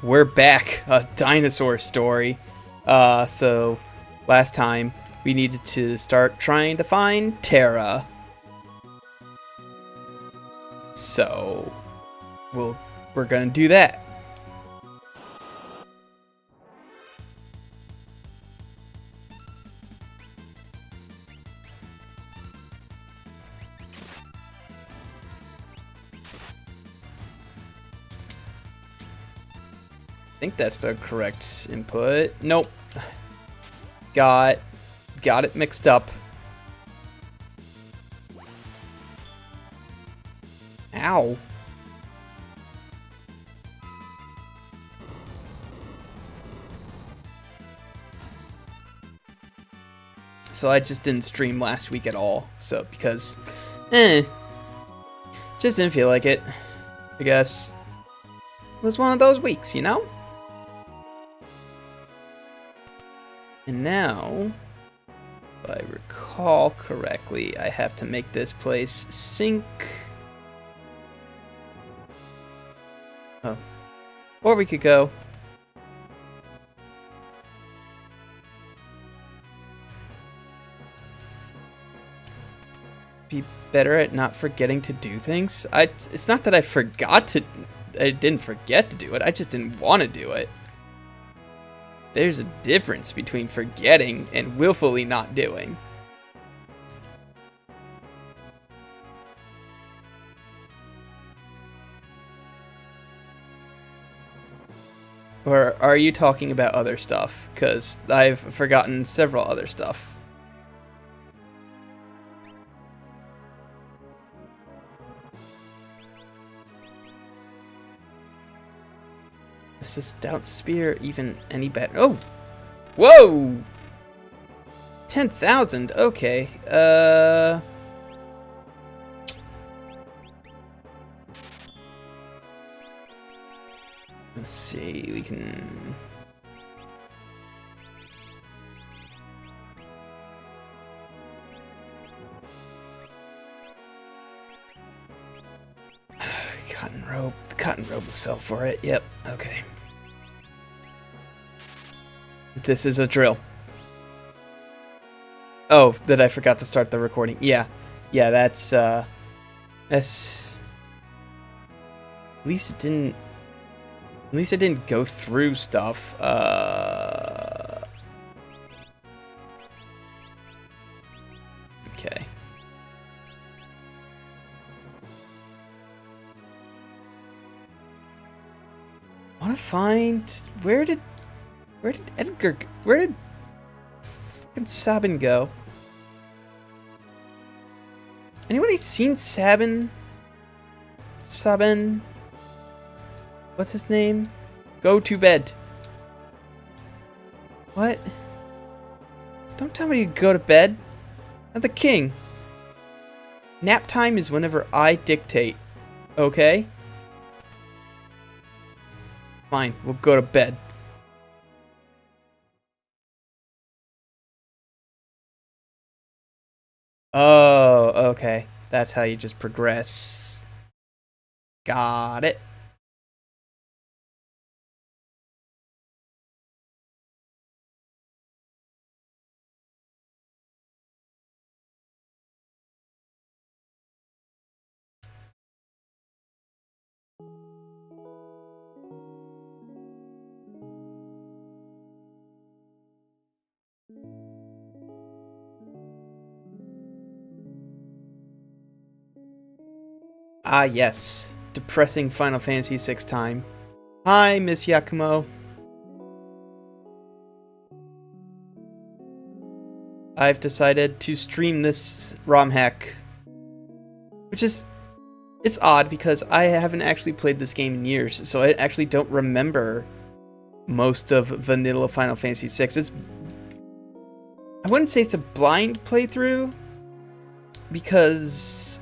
we're back. A dinosaur story. So last time we needed to start trying to find Terra. So we're gonna do that. I think that's the correct input. Nope. Got it mixed up. Ow. So I just didn't stream last week at all. So because just didn't feel like it. I guess it was one of those weeks, you know? And now, if I recall correctly, I have to make this place sync. Oh. Or we could go. Be better at not forgetting to do things. It's not that I didn't forget to do it, I just didn't want to do it. There's a difference between forgetting and willfully not doing. Or are you talking about other stuff? Because I've forgotten several other stuff. Is the stout spear even any better? Oh! Whoa! 10,000? Okay. Let's see, we can... Cotton rope. The cotton rope will sell for it. Yep. Okay. This is a drill. Oh, that I forgot to start the recording. Yeah. Yeah, that's at least it didn't go through stuff. Okay. I want to find where did fucking Sabin go? Anybody seen Sabin? What's his name? Go to bed. What? Don't tell me to go to bed. I'm the king. Nap time is whenever I dictate. Okay? Fine, we'll go to bed. Oh, okay. That's how you just progress. Got it. Ah, yes. Depressing Final Fantasy VI time. Hi, Miss Yakumo. I've decided to stream this romhack. Which is... It's odd because I haven't actually played this game in years, so I actually don't remember most of vanilla Final Fantasy VI. I wouldn't say it's a blind playthrough, because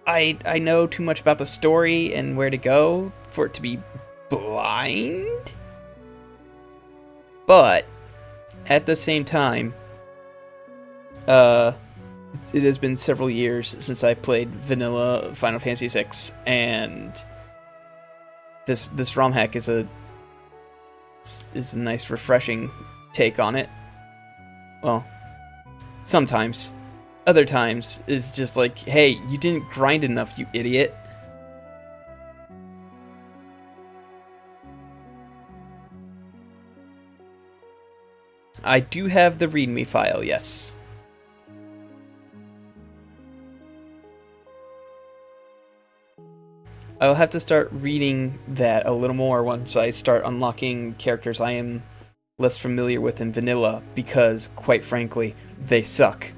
I know too much about the story and where to go for it to be blind. But at the same time, it has been several years since I played vanilla Final Fantasy VI, and this ROM hack is a nice, refreshing take on it. Well, sometimes. Other times is just like, hey, you didn't grind enough, you idiot. I do have the README file, yes. I'll have to start reading that a little more once I start unlocking characters I am less familiar with in vanilla, because, quite frankly, they suck.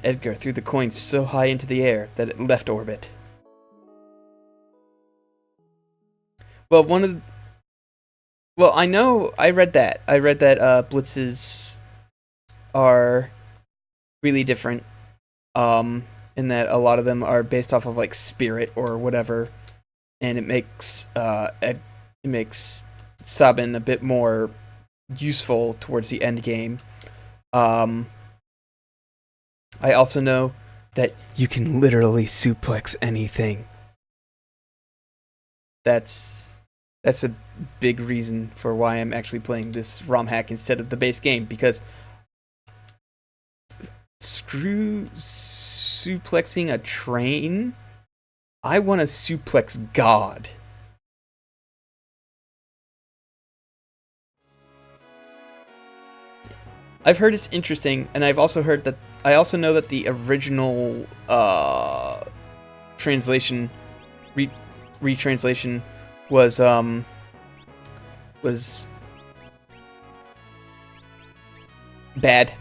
Edgar threw the coin so high into the air that it left orbit. Well, I know, I read that. Blitzes are really different. In that a lot of them are based off of like spirit or whatever, and it makes Sabin a bit more useful towards the end game. I also know that you can literally suplex anything. That's a big reason for why I'm actually playing this ROM hack instead of the base game, because screw suplexing a train. I want to suplex God. I've heard it's interesting, and I've also heard that I also know that the original translation retranslation was bad.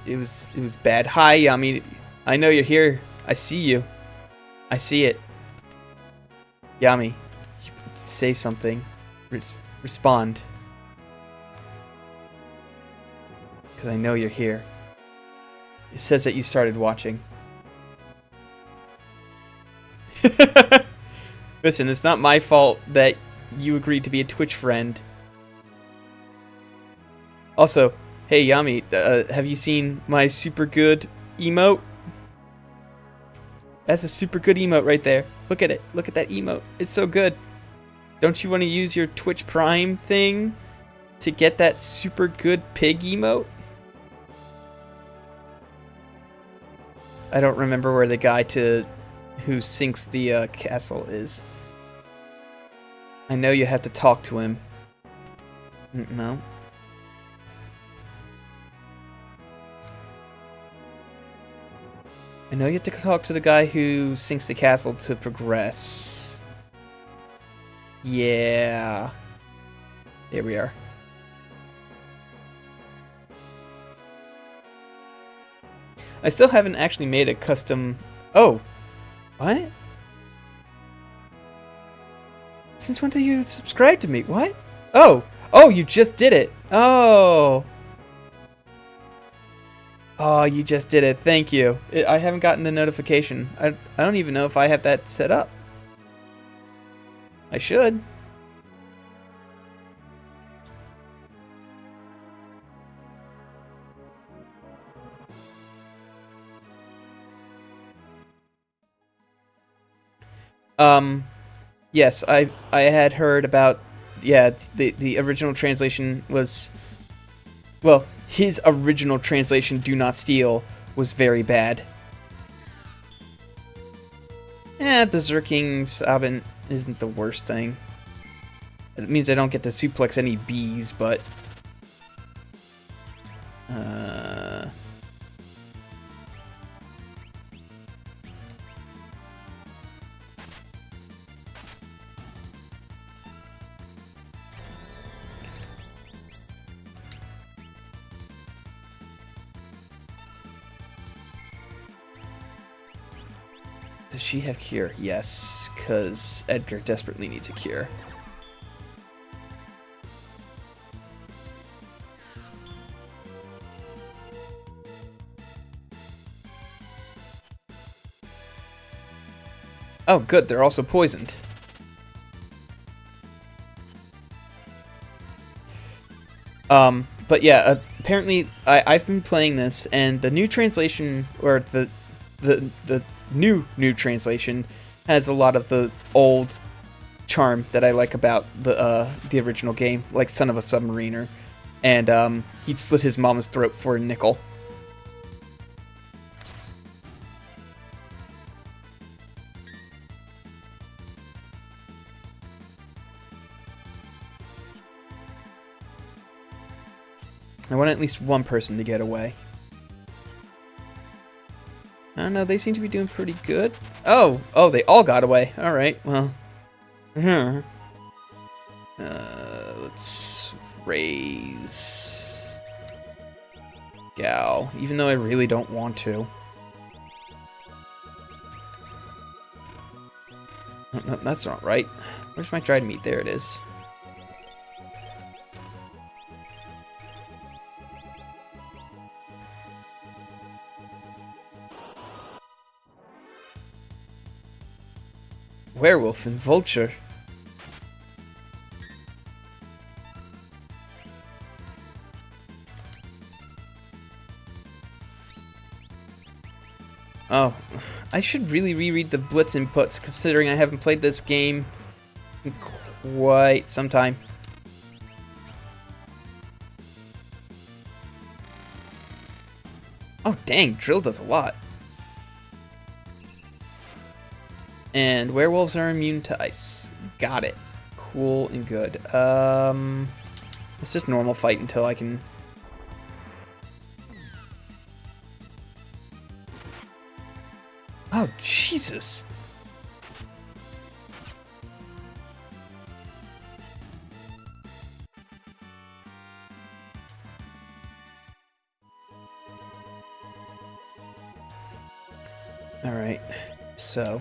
It was bad. Hi, Yami. I know you're here. I see you. I see it. Yami, say something. Respond. Because I know you're here. It says that you started watching. Listen, it's not my fault that you agreed to be a Twitch friend. Also, hey Yami, have you seen my super good emote? That's a super good emote right there. Look at it. Look at that emote. It's so good. Don't you want to use your Twitch Prime thing to get that super good pig emote? I don't remember where the guy who sinks the castle is. I know you have to talk to him. No. I know you have to talk to the guy who sinks the castle to progress. Yeah. There we are. I still haven't actually made a custom... Oh! What? Since when did you subscribe to me? What? Oh! Oh, you just did it! Oh! Oh, you just did it. Thank you. I haven't gotten the notification. I don't even know if I have that set up. I should. Yes, I had heard about, yeah, the original translation was, well, his original translation, Do Not Steal, was very bad. Berserking Sabin isn't the worst thing. It means I don't get to suplex any bees, but... Does she have cure? Yes, because Edgar desperately needs a cure. Oh, good, they're also poisoned. But yeah, apparently I've been playing this, and the new translation, or the new translation, has a lot of the old charm that I like about the original game, like Son of a Submariner, and he'd slit his mama's throat for a nickel. I want at least one person to get away. I don't know, they seem to be doing pretty good. Oh, they all got away. Alright, well. Let's raise Gal, even though I really don't want to. No, that's not right. Where's my dried meat? There it is. Werewolf and vulture. Oh, I should really reread the Blitz inputs, considering I haven't played this game in quite some time. Oh dang, drill does a lot. And werewolves are immune to ice. Got it. Cool and good. Let's just normal fight until I can... Oh, Jesus! Alright, so...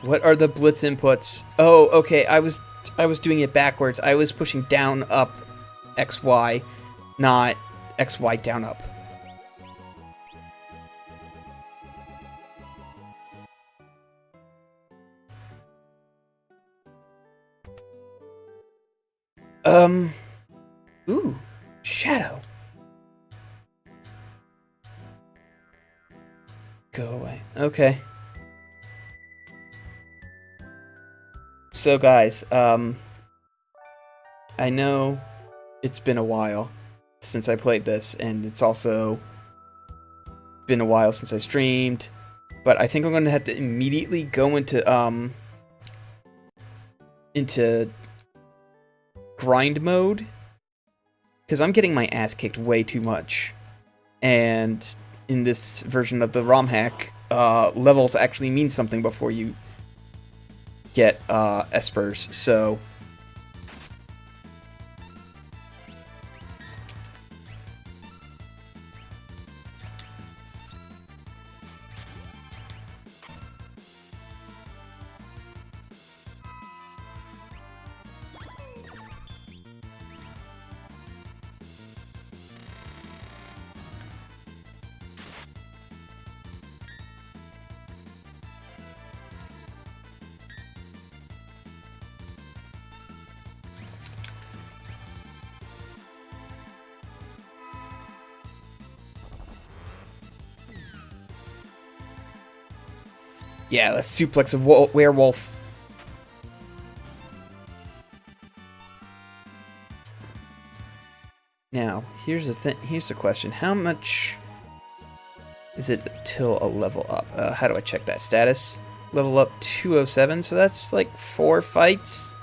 What are the Blitz inputs? Oh, okay, I was doing it backwards. I was pushing down, up, XY, not XY, down, up. Ooh, shadow. Go away. Okay. So guys, I know it's been a while since I played this, and it's also been a while since I streamed, but I think I'm going to have to immediately go into grind mode, because I'm getting my ass kicked way too much, and in this version of the ROM hack, levels actually mean something before you get espers, so yeah, let's suplex a werewolf. Now, here's the question. How much is it till a level up? How do I check that status? Level up 207, so that's like 4 fights.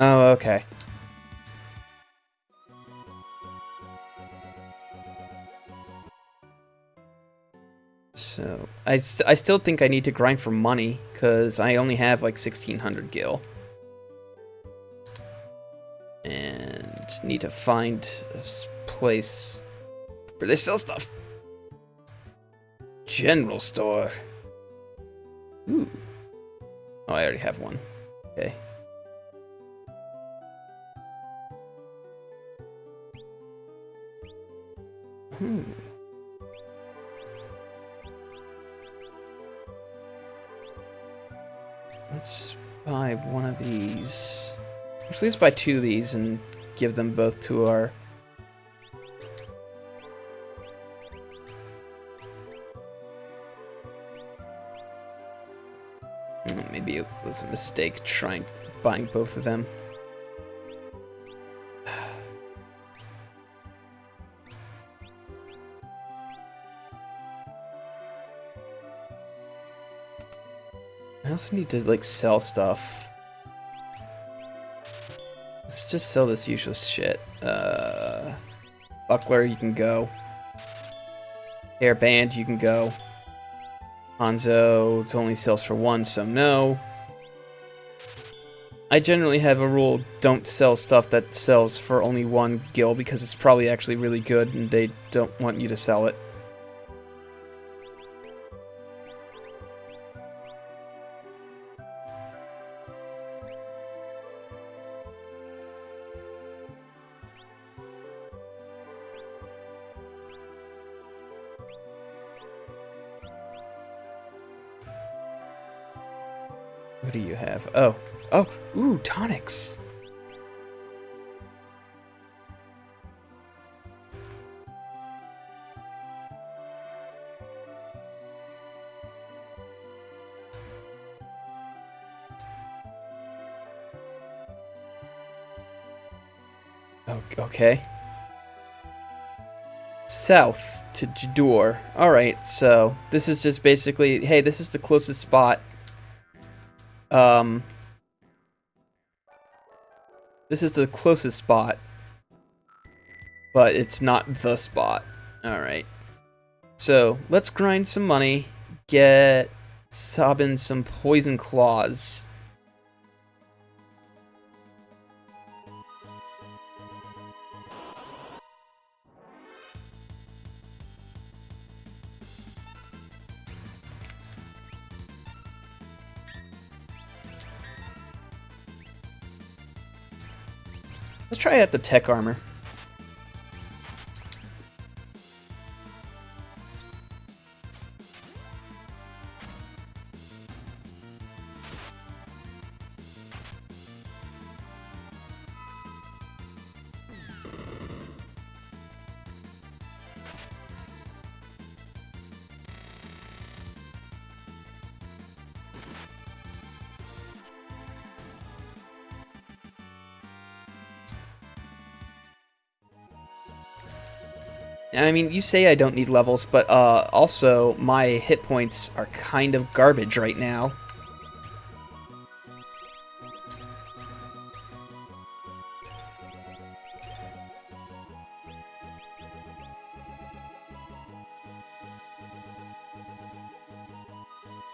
Oh, okay. So, I still think I need to grind for money, because I only have like 1,600 gil. And need to find a place where they sell stuff. General store. Ooh. Oh, I already have one. Okay. Let's buy one of these. Actually, let's buy 2 of these and give them both to our... Maybe it was a mistake trying buying both of them. I also need to, like, sell stuff. Let's just sell this useless shit. Buckler, you can go. Hairband, you can go. Hanzo, it only sells for 1, so no. I generally have a rule, don't sell stuff that sells for only 1 gil, because it's probably actually really good and they don't want you to sell it. What do you have? Oh. Oh! Ooh, tonics! Okay. South to Jador. Alright, so this is just basically, hey, this is the closest spot. This is the closest spot, but it's not the spot. Alright. So, let's grind some money, get Sabin some poison claws. Let's try out the tech armor. I mean, you say I don't need levels, but also my hit points are kind of garbage right now.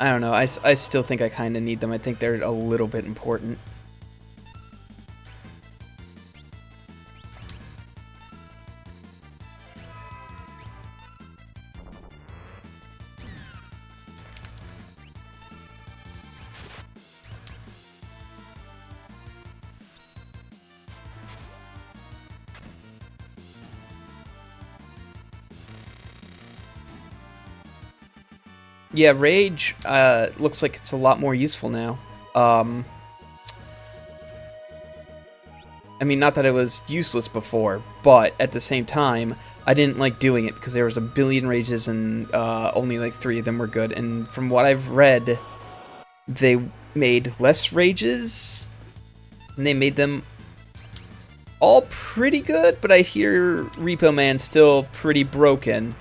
I don't know, I still think I kind of need them. I think they're a little bit important. Yeah, Rage looks like it's a lot more useful now. I mean, not that it was useless before, but at the same time, I didn't like doing it because there was a billion rages and only like 3 of them were good. And from what I've read, they made less rages, and they made them all pretty good, but I hear Repo Man still pretty broken.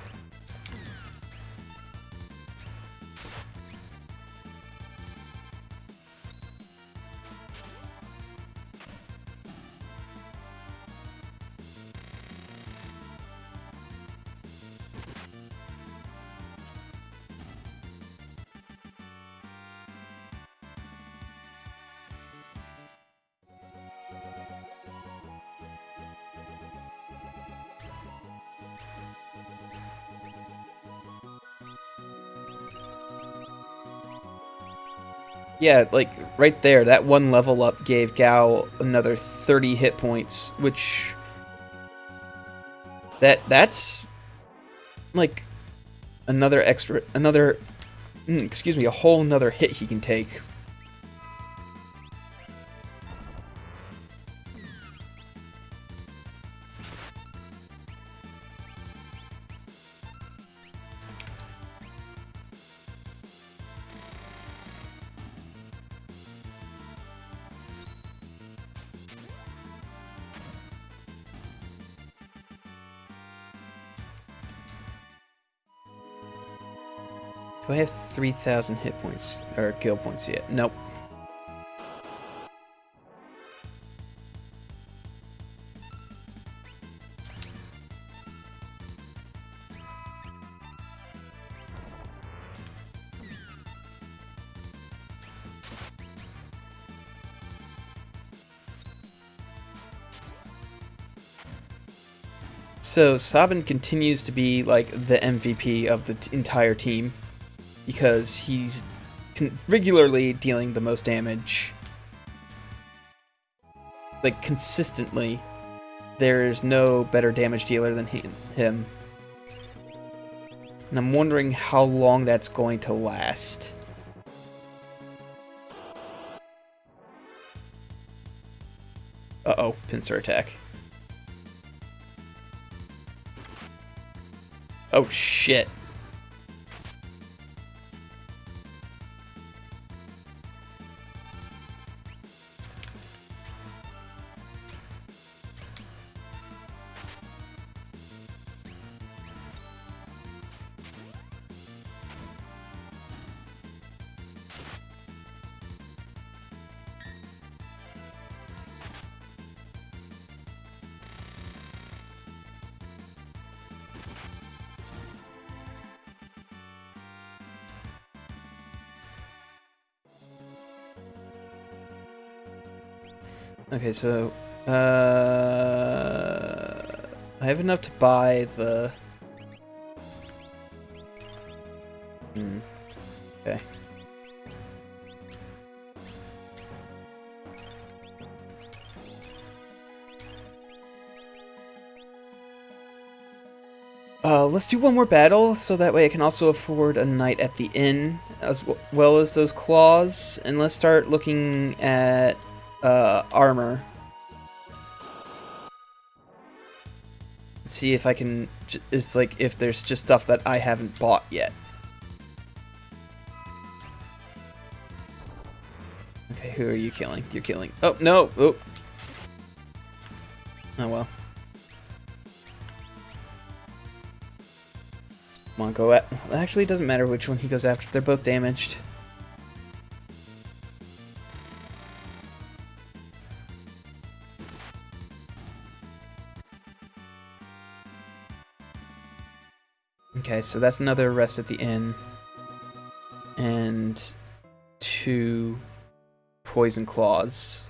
Yeah, like right there, that one level up gave Gao another 30 hit points, which that's like another excuse me, a whole nother hit he can take. Do I have 3,000 hit points or kill points yet? Nope. So Sabin continues to be like the MVP of the entire team because he's regularly dealing the most damage. Like consistently, there's no better damage dealer than him. And I'm wondering how long that's going to last. Uh-oh, pincer attack. Oh shit. Okay, so I have enough to buy the okay. Let's do one more battle, so that way I can also afford a night at the inn, as well as those claws, and let's start looking at armor. Let's see if I can, it's like if there's just stuff that I haven't bought yet. Okay, who are you killing? You're killing, oh no, oh. Oh well. Come on, go at, actually it doesn't matter which one he goes after, they're both damaged. Okay, so that's another rest at the inn. And 2 poison claws.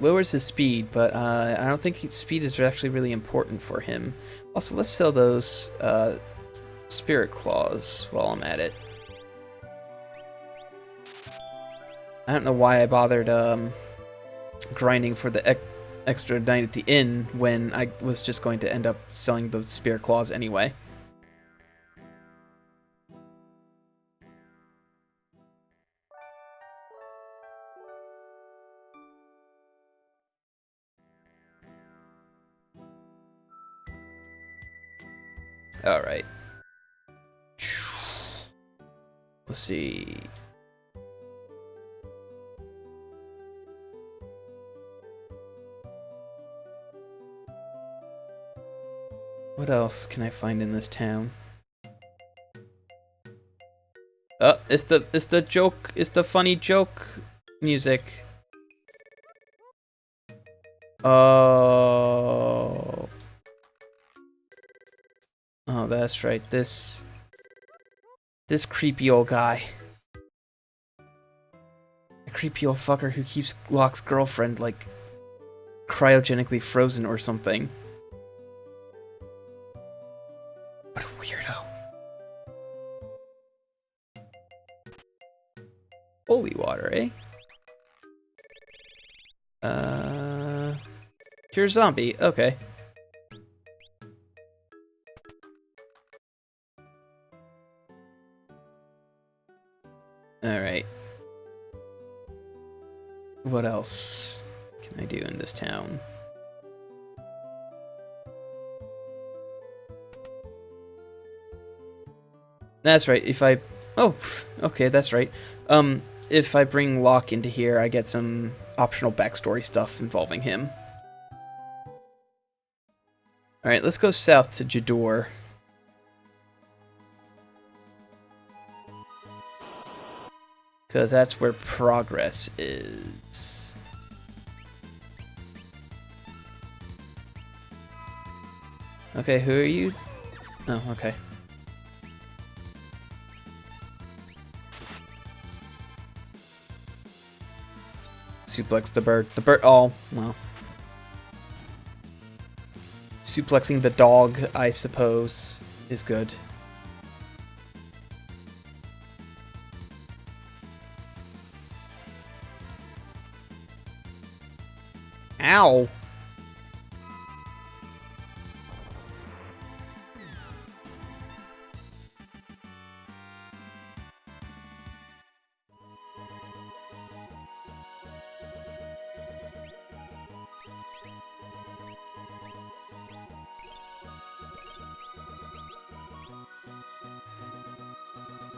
Lowers his speed, but I don't think speed is actually really important for him. Also, let's sell those spirit claws while I'm at it. I don't know why I bothered grinding for the extra night at the inn when I was just going to end up selling the spirit claws anyway. Alright. Let's see. What else can I find in this town? Oh, it's the joke, it's the funny joke music. Oh. Oh, that's right. This creepy old guy. A creepy old fucker who keeps Locke's girlfriend, like, cryogenically frozen or something. What a weirdo. Holy water, eh? Cure zombie. Okay. Alright. What else can I do in this town? That's right, if I... Oh, okay, that's right. If I bring Locke into here, I get some optional backstory stuff involving him. Alright, let's go south to Jador. Because that's where progress is. Okay, who are you? Oh, okay. Suplex the bird. The bird. Oh, well. Suplexing the dog, I suppose, is good. Ow!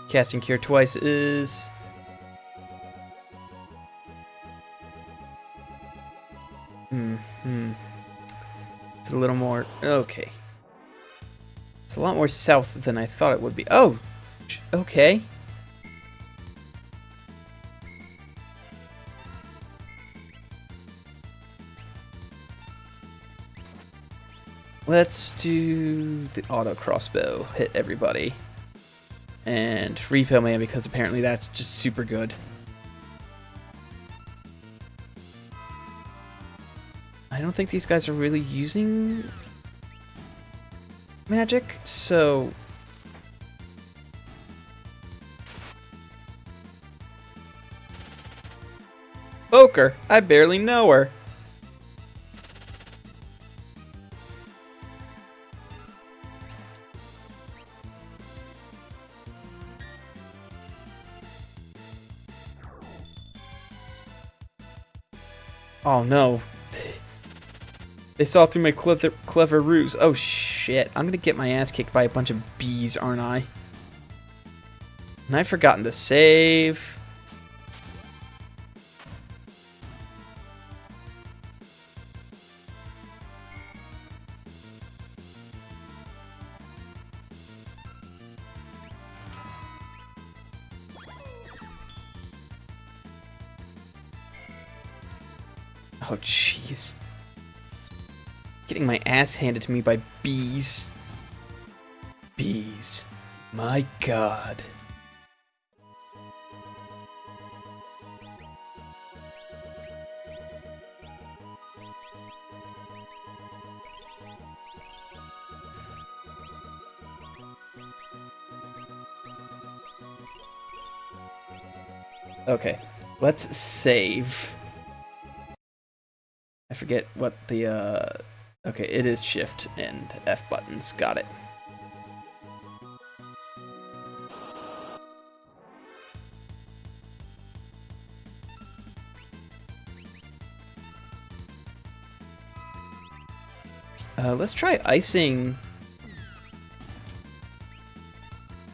Casting Cure twice is... It's a little more... Okay. It's a lot more south than I thought it would be. Oh! Okay. Let's do the auto crossbow. Hit everybody. And Repo Man, because apparently that's just super good. I don't think these guys are really using magic, so... Poker! I barely know her. Oh no. They saw through my clever ruse. Oh shit. I'm gonna get my ass kicked by a bunch of bees, aren't I? And I've forgotten to save. Oh jeez. Getting my ass handed to me by bees. Bees. My god. Okay, let's save. I forget what the, okay, it is Shift and F buttons. Got it. Let's try icing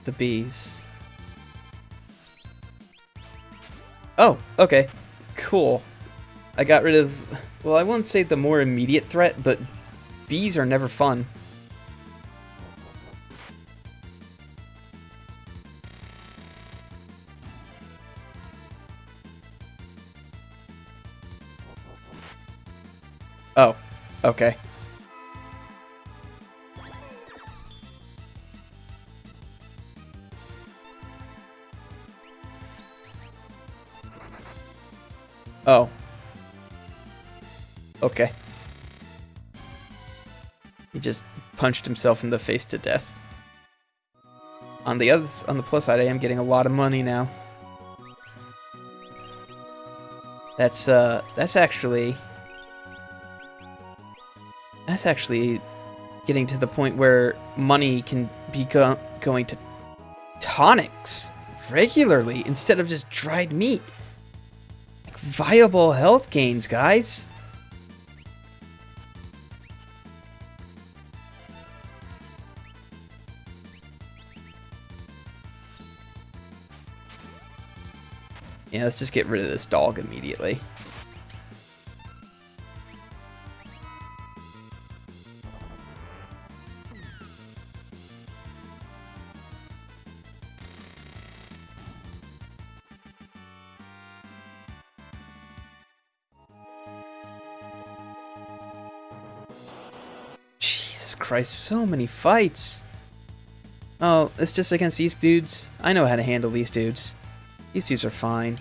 the bees. Oh, okay. Cool. I got rid of... Well, I won't say the more immediate threat, but bees are never fun. Oh, okay. Okay. He just punched himself in the face to death. On the plus side, I am getting a lot of money now. That's actually getting to the point where money can be going to tonics regularly instead of just dried meat. Like viable health gains, guys. Yeah, let's just get rid of this dog immediately. Jesus Christ, so many fights. Oh, it's just against these dudes? I know how to handle these dudes. These dudes are fine.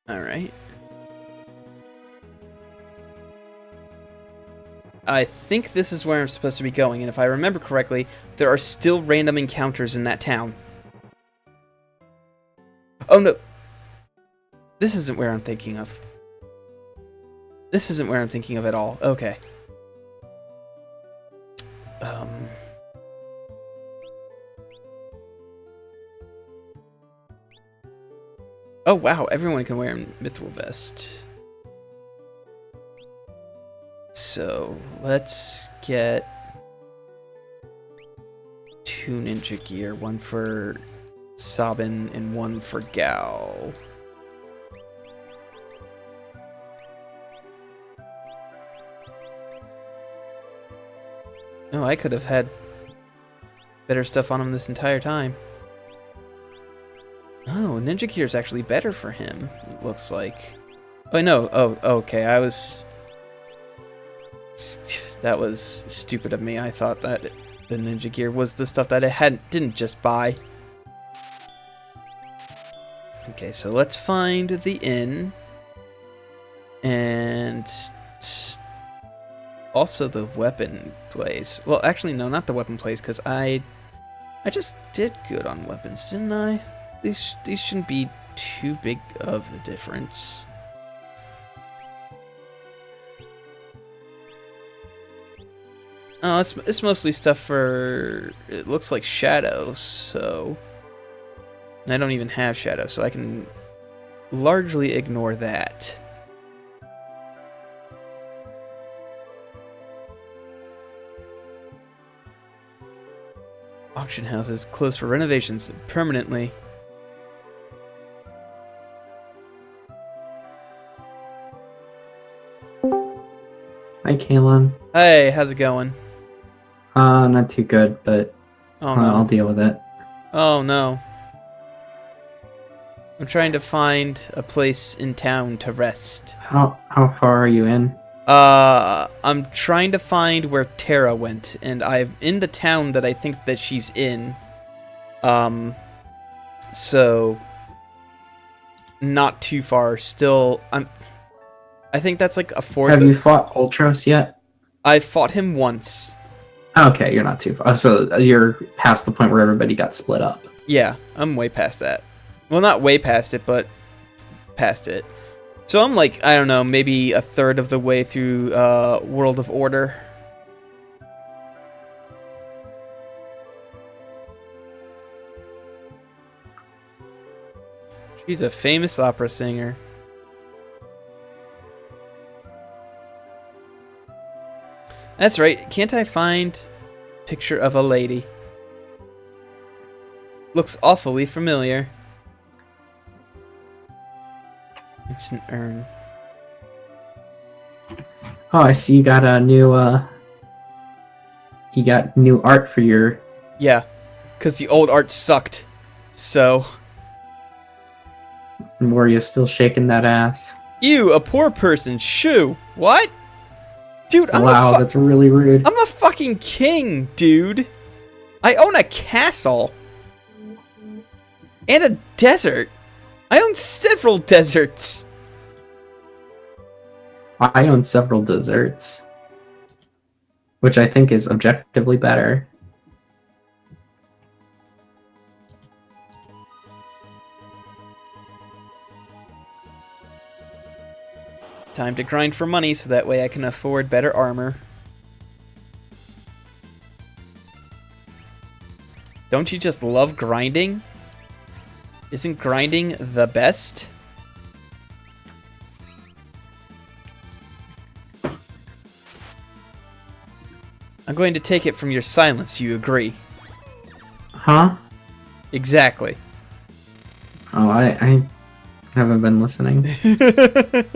Alright. I think this is where I'm supposed to be going, and if I remember correctly, there are still random encounters in that town. Oh no! This isn't where I'm thinking of. This isn't where I'm thinking of at all. Okay. Oh wow, everyone can wear a mithril vest. So, let's get 2 ninja gear, one for Sabin and one for Gao. Oh, I could have had better stuff on him this entire time. Oh, ninja gear is actually better for him, it looks like. Oh, no. Oh, okay. That was stupid of me. I thought that the ninja gear was the stuff that I didn't just buy. Okay, so let's find the inn. And also the weapon place. Well, actually, no, not the weapon place, because I just did good on weapons, didn't I? These shouldn't be too big of a difference. Oh, it's mostly stuff for, it looks like Shadow, so... And I don't even have Shadow, so I can largely ignore that. Auction house is closed for renovations permanently. Hi, Kaylin. Hey, how's it going? Not too good, but Oh no. I'll deal with it. Oh no. I'm trying to find a place in town to rest. How far are you in? I'm trying to find where Tara went, and I'm in the town that I think that she's in. So not too far. Still, I think that's like a fourth. Have you fought Ultros yet? I fought him once. Okay, you're not too far. So you're past the point where everybody got split up. Yeah, I'm way past that. Well, not way past it, but past it. So I'm like, I don't know, maybe a third of the way through World of Order. She's a famous opera singer. That's right. Can't I find a picture of a lady? looks awfully familiar. It's an urn. Oh, I see you got a new, you got new art for your... Yeah, because the old art sucked. So... Moria's still shaking that ass. Ew, a poor person. Shoo. What? Dude, Wow, that's really rude. I'm a fucking king, dude. I own a castle. And a desert. I own several deserts. I own several desserts. Which I think is objectively better. Time to grind for money so that way I can afford better armor. Don't you just love grinding? Isn't grinding the best? I'm going to take it from your silence, you agree? Huh? Exactly. Oh, I haven't been listening.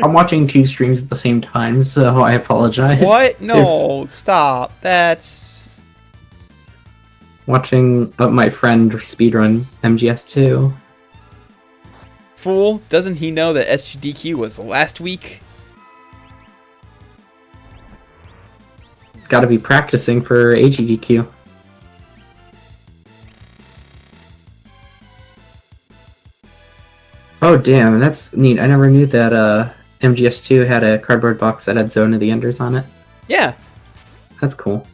I'm watching 2 streams at the same time, so I apologize. What? No, stop. That's... Watching my friend speedrun MGS2. Fool, doesn't he know that SGDQ was last week? Gotta be practicing for AGDQ. Oh damn, that's neat. I never knew that MGS2 had a cardboard box that had Zone of the Enders on it. Yeah. That's cool.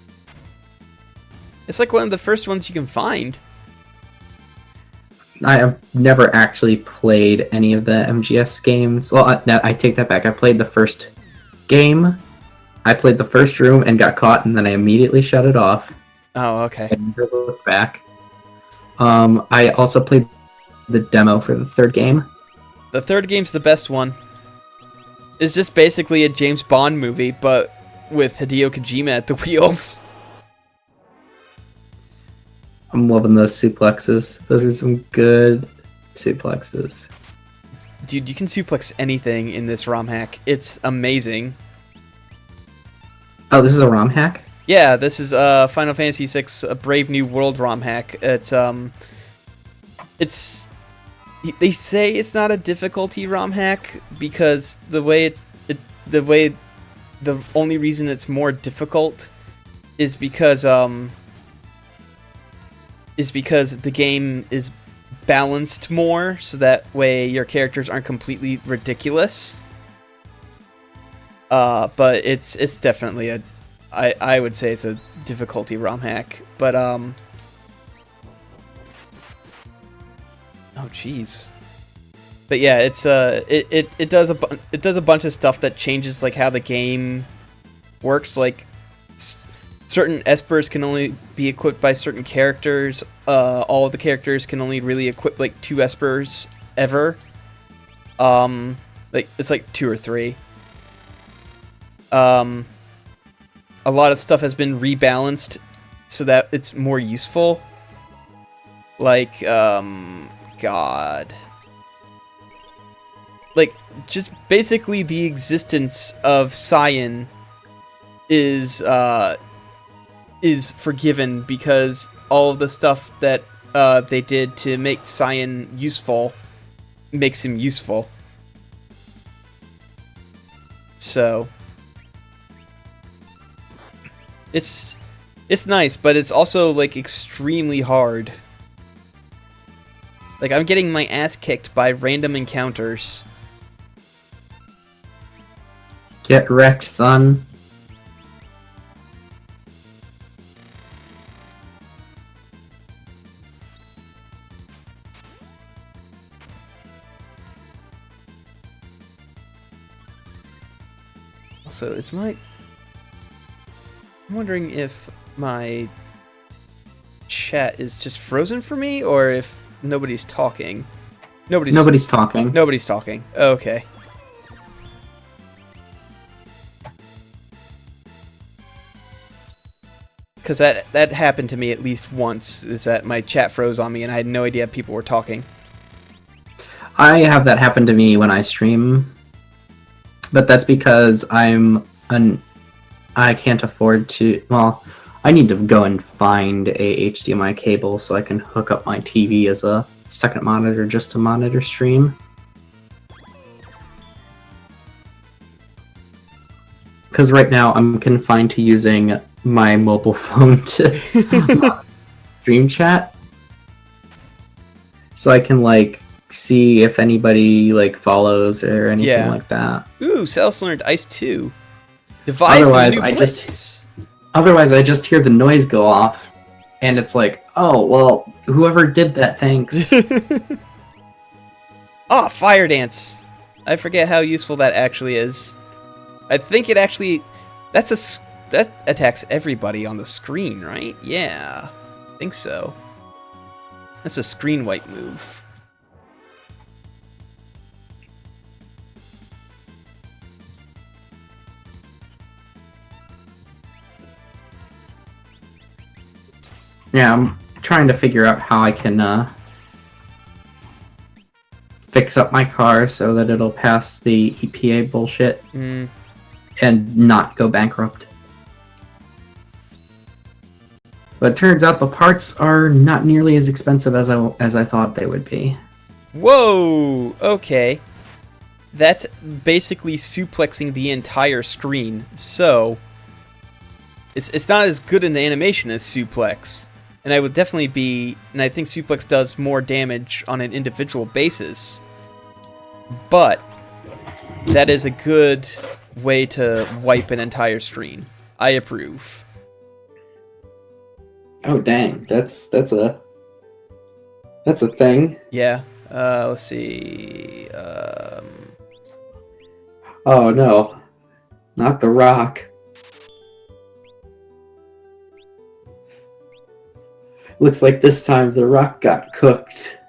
It's like one of the first ones you can find. I have never actually played any of the MGS games. Well, I take that back. I played the first game. I played the first room and got caught, and then I immediately shut it off. Oh, okay. I never looked back. I also played the demo for the third game. The third game's the best one. It's just basically a James Bond movie, but with Hideo Kojima at the wheels. I'm loving those suplexes. Those are some good suplexes. Dude, you can suplex anything in this ROM hack. It's amazing. Oh, this is a ROM hack? Yeah, this is Final Fantasy VI, A Brave New World ROM hack. It's they say it's not a difficulty ROM hack because the only reason it's more difficult is because the game is balanced more, so that way your characters aren't completely ridiculous. But it's definitely I would say it's a difficulty ROM hack. But oh jeez. But yeah, it's it does a bunch of stuff that changes like how the game works. Like certain espers can only be equipped by certain characters. All of the characters can only really equip like 2 espers ever. Like it's like 2 or 3. A lot of stuff has been rebalanced so that it's more useful. Like God. Like just basically the existence of Cyan is forgiven because all of the stuff that they did to make Cyan useful makes him useful. So it's nice, but it's also like extremely hard. Like I'm getting my ass kicked by random encounters. Get wrecked, son. Also, I'm wondering if my chat is just frozen for me, or if nobody's talking. Nobody's talking. Nobody's talking. Okay. Because that happened to me at least once, is that my chat froze on me and I had no idea people were talking. I have that happen to me when I stream, but that's because I can't afford to, well, I need to go and find a HDMI cable so I can hook up my TV as a second monitor just to monitor stream. Because right now I'm confined to using my mobile phone to stream chat. So I can, like, see if anybody, like, follows or anything like that. Ooh, Cells learned Ice 2. Otherwise, I just hear the noise go off, and it's like, oh, well, whoever did that, thanks. Oh, Fire Dance! I forget how useful that actually is. I think it actually... that attacks everybody on the screen, right? Yeah, I think so. That's a screen wipe move. Yeah, I'm trying to figure out how I can fix up my car so that it'll pass the EPA bullshit and not go bankrupt. But it turns out the parts are not nearly as expensive as I thought they would be. Whoa! Okay. That's basically suplexing the entire screen, so... It's not as good in the animation as suplex. And I would definitely be... And I think suplex does more damage on an individual basis. But that is a good way to wipe an entire screen. I approve. Oh dang, that's a thing. Yeah. Let's see. Oh no, not The Rock. Looks like this time The Rock got cooked.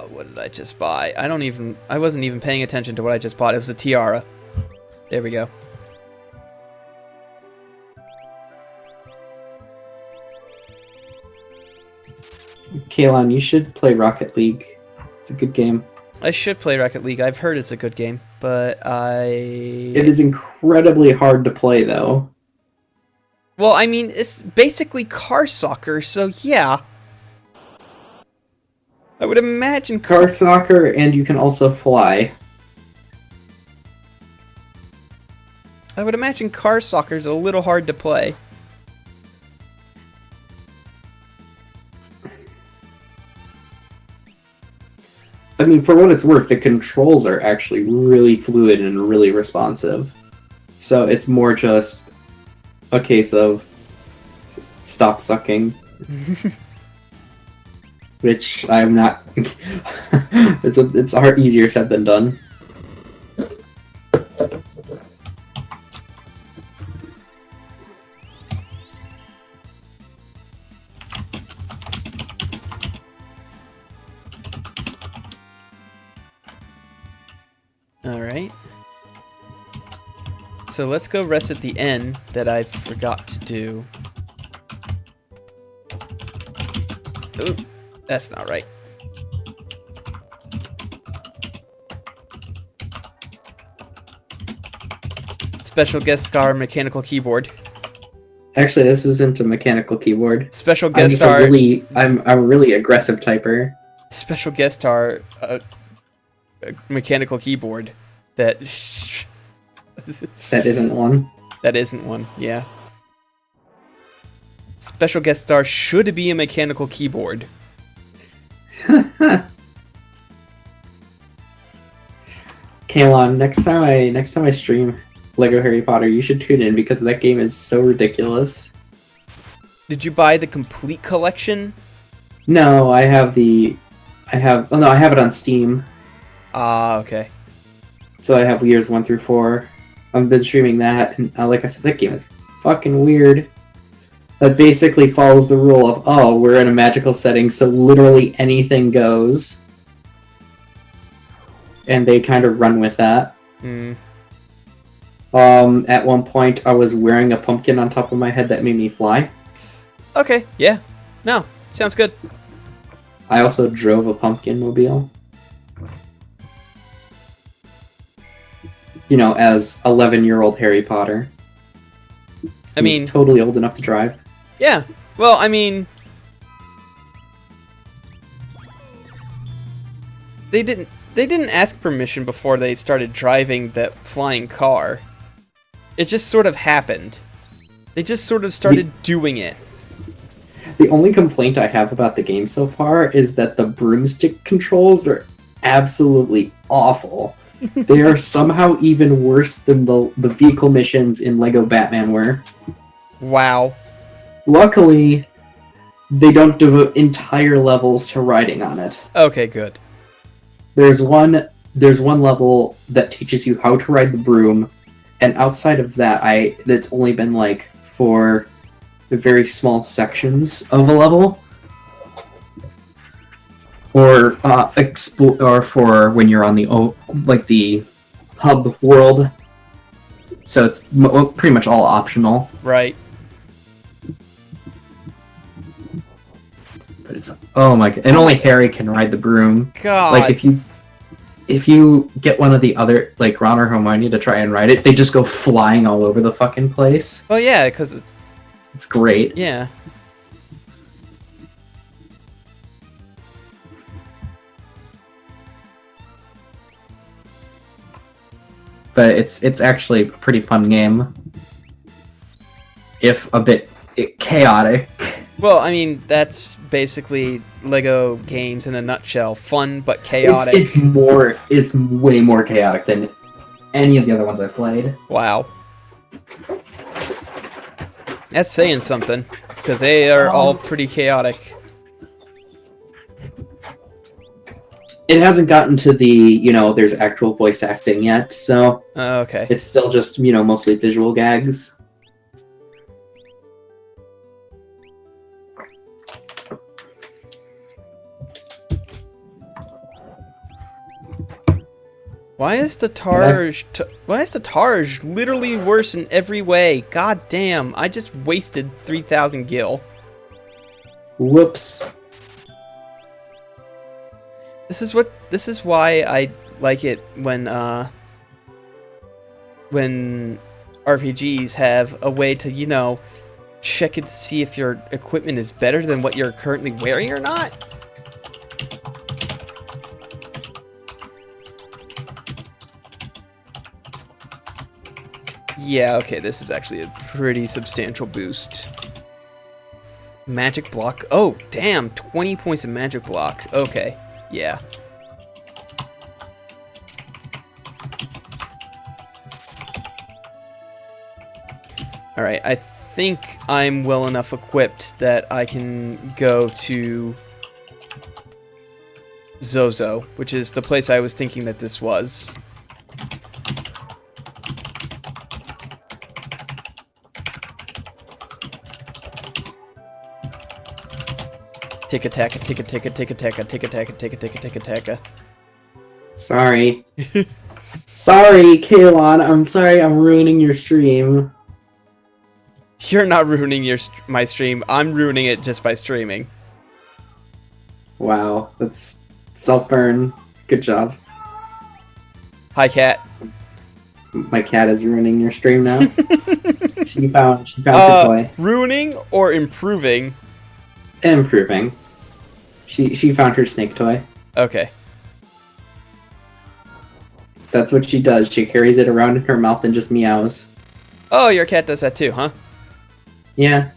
What did I just buy? I wasn't even paying attention to what I just bought. It was a tiara. There we go. Kalon, you should play Rocket League. It's a good game. I should play Rocket League. I've heard it's a good game, but It is incredibly hard to play, though. Well, I mean, it's basically car soccer, so yeah. I would imagine... Car soccer, and you can also fly. I would imagine car soccer's a little hard to play. I mean, for what it's worth, the controls are actually really fluid and really responsive. So it's more just a case of stop sucking. Which I'm not... it's easier said than done. Alright. So let's go rest at the end that I forgot to do. Ooh, that's not right. Special guest star mechanical keyboard. Actually, this isn't a mechanical keyboard. Special guest star. I'm a really aggressive typer. Special guest star mechanical keyboard that that isn't one. That isn't one, yeah. Special guest star should be a mechanical keyboard. Kalon, next time I stream Lego Harry Potter, you should tune in because that game is so ridiculous. Did you buy the complete collection? No, I have it on Steam. Ah, okay. So I have years 1 through 4. I've been streaming that, and like I said, that game is fucking weird. That basically follows the rule of, oh, we're in a magical setting, so literally anything goes. And they kind of run with that. At one point, I was wearing a pumpkin on top of my head that made me fly. Okay, yeah. No, sounds good. I also drove a pumpkin mobile. You know, as 11-year-old Harry Potter. I mean, He's totally old enough to drive. yeah. Well, I mean, they didn't ask permission before they started driving that flying car. It just sort of happened. They just sort of started doing it. The only complaint I have about the game so far is that the broomstick controls are absolutely awful. They are somehow even worse than the vehicle missions in Lego Batman were. Wow. Luckily, they don't devote entire levels to riding on it. Okay, good. There's one level that teaches you how to ride the broom, and outside of that, that's only been like for very small sections of a level, or or for when you're on the hub world. So it's pretty much all optional. Right. But it's oh my god, and only Harry can ride the broom. God. Like if you get one of the other like Ron or Hermione to try and ride it, they just go flying all over the fucking place. Well, yeah, because It's great. yeah. But it's actually a pretty fun game. If a bit chaotic. Well, I mean, that's basically Lego games in a nutshell. Fun but chaotic. It's way more chaotic than any of the other ones I've played. Wow. That's saying something, because they are all pretty chaotic. It hasn't gotten to the, there's actual voice acting yet, so Okay. it's still just, mostly visual gags. Why is the Targe literally worse in every way? God damn, I just wasted 3,000 gil. Whoops. This is why I like it when RPGs have a way to, check it to see if your equipment is better than what you're currently wearing or not. Yeah, okay, this is actually a pretty substantial boost. Magic block. Oh, damn, 20 points of magic block. Okay, yeah. Alright, I think I'm well enough equipped that I can go to Zozo, which is the place I was thinking that this was. Tick-a-tack-a, tick-a-tick-a, tick-a-tack-a, tick-a-tack-a, tick-a-tick-a, tick-a-tack-a. Sorry. Sorry, Kaylon. I'm sorry I'm ruining your stream. You're not ruining my stream. I'm ruining it just by streaming. Wow, that's self-burn. Good job. Hi, cat. My cat is ruining your stream now. She found the toy. Ruining or improving? Improving. She found her snake toy. Okay. That's what she does. She carries it around in her mouth and just meows. Oh, your cat does that too, huh? Yeah.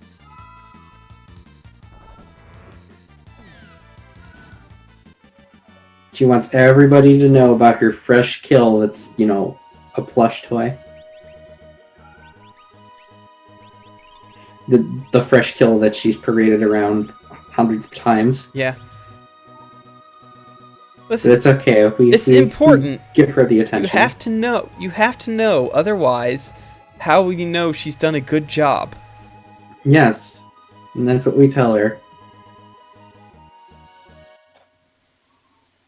She wants everybody to know about her fresh kill that's, a plush toy. The fresh kill that she's paraded around hundreds of times. Yeah. Listen, But it's okay. it's important. We give her the attention. You have to know. You have to know. Otherwise, how will you know she's done a good job? Yes. And that's what we tell her.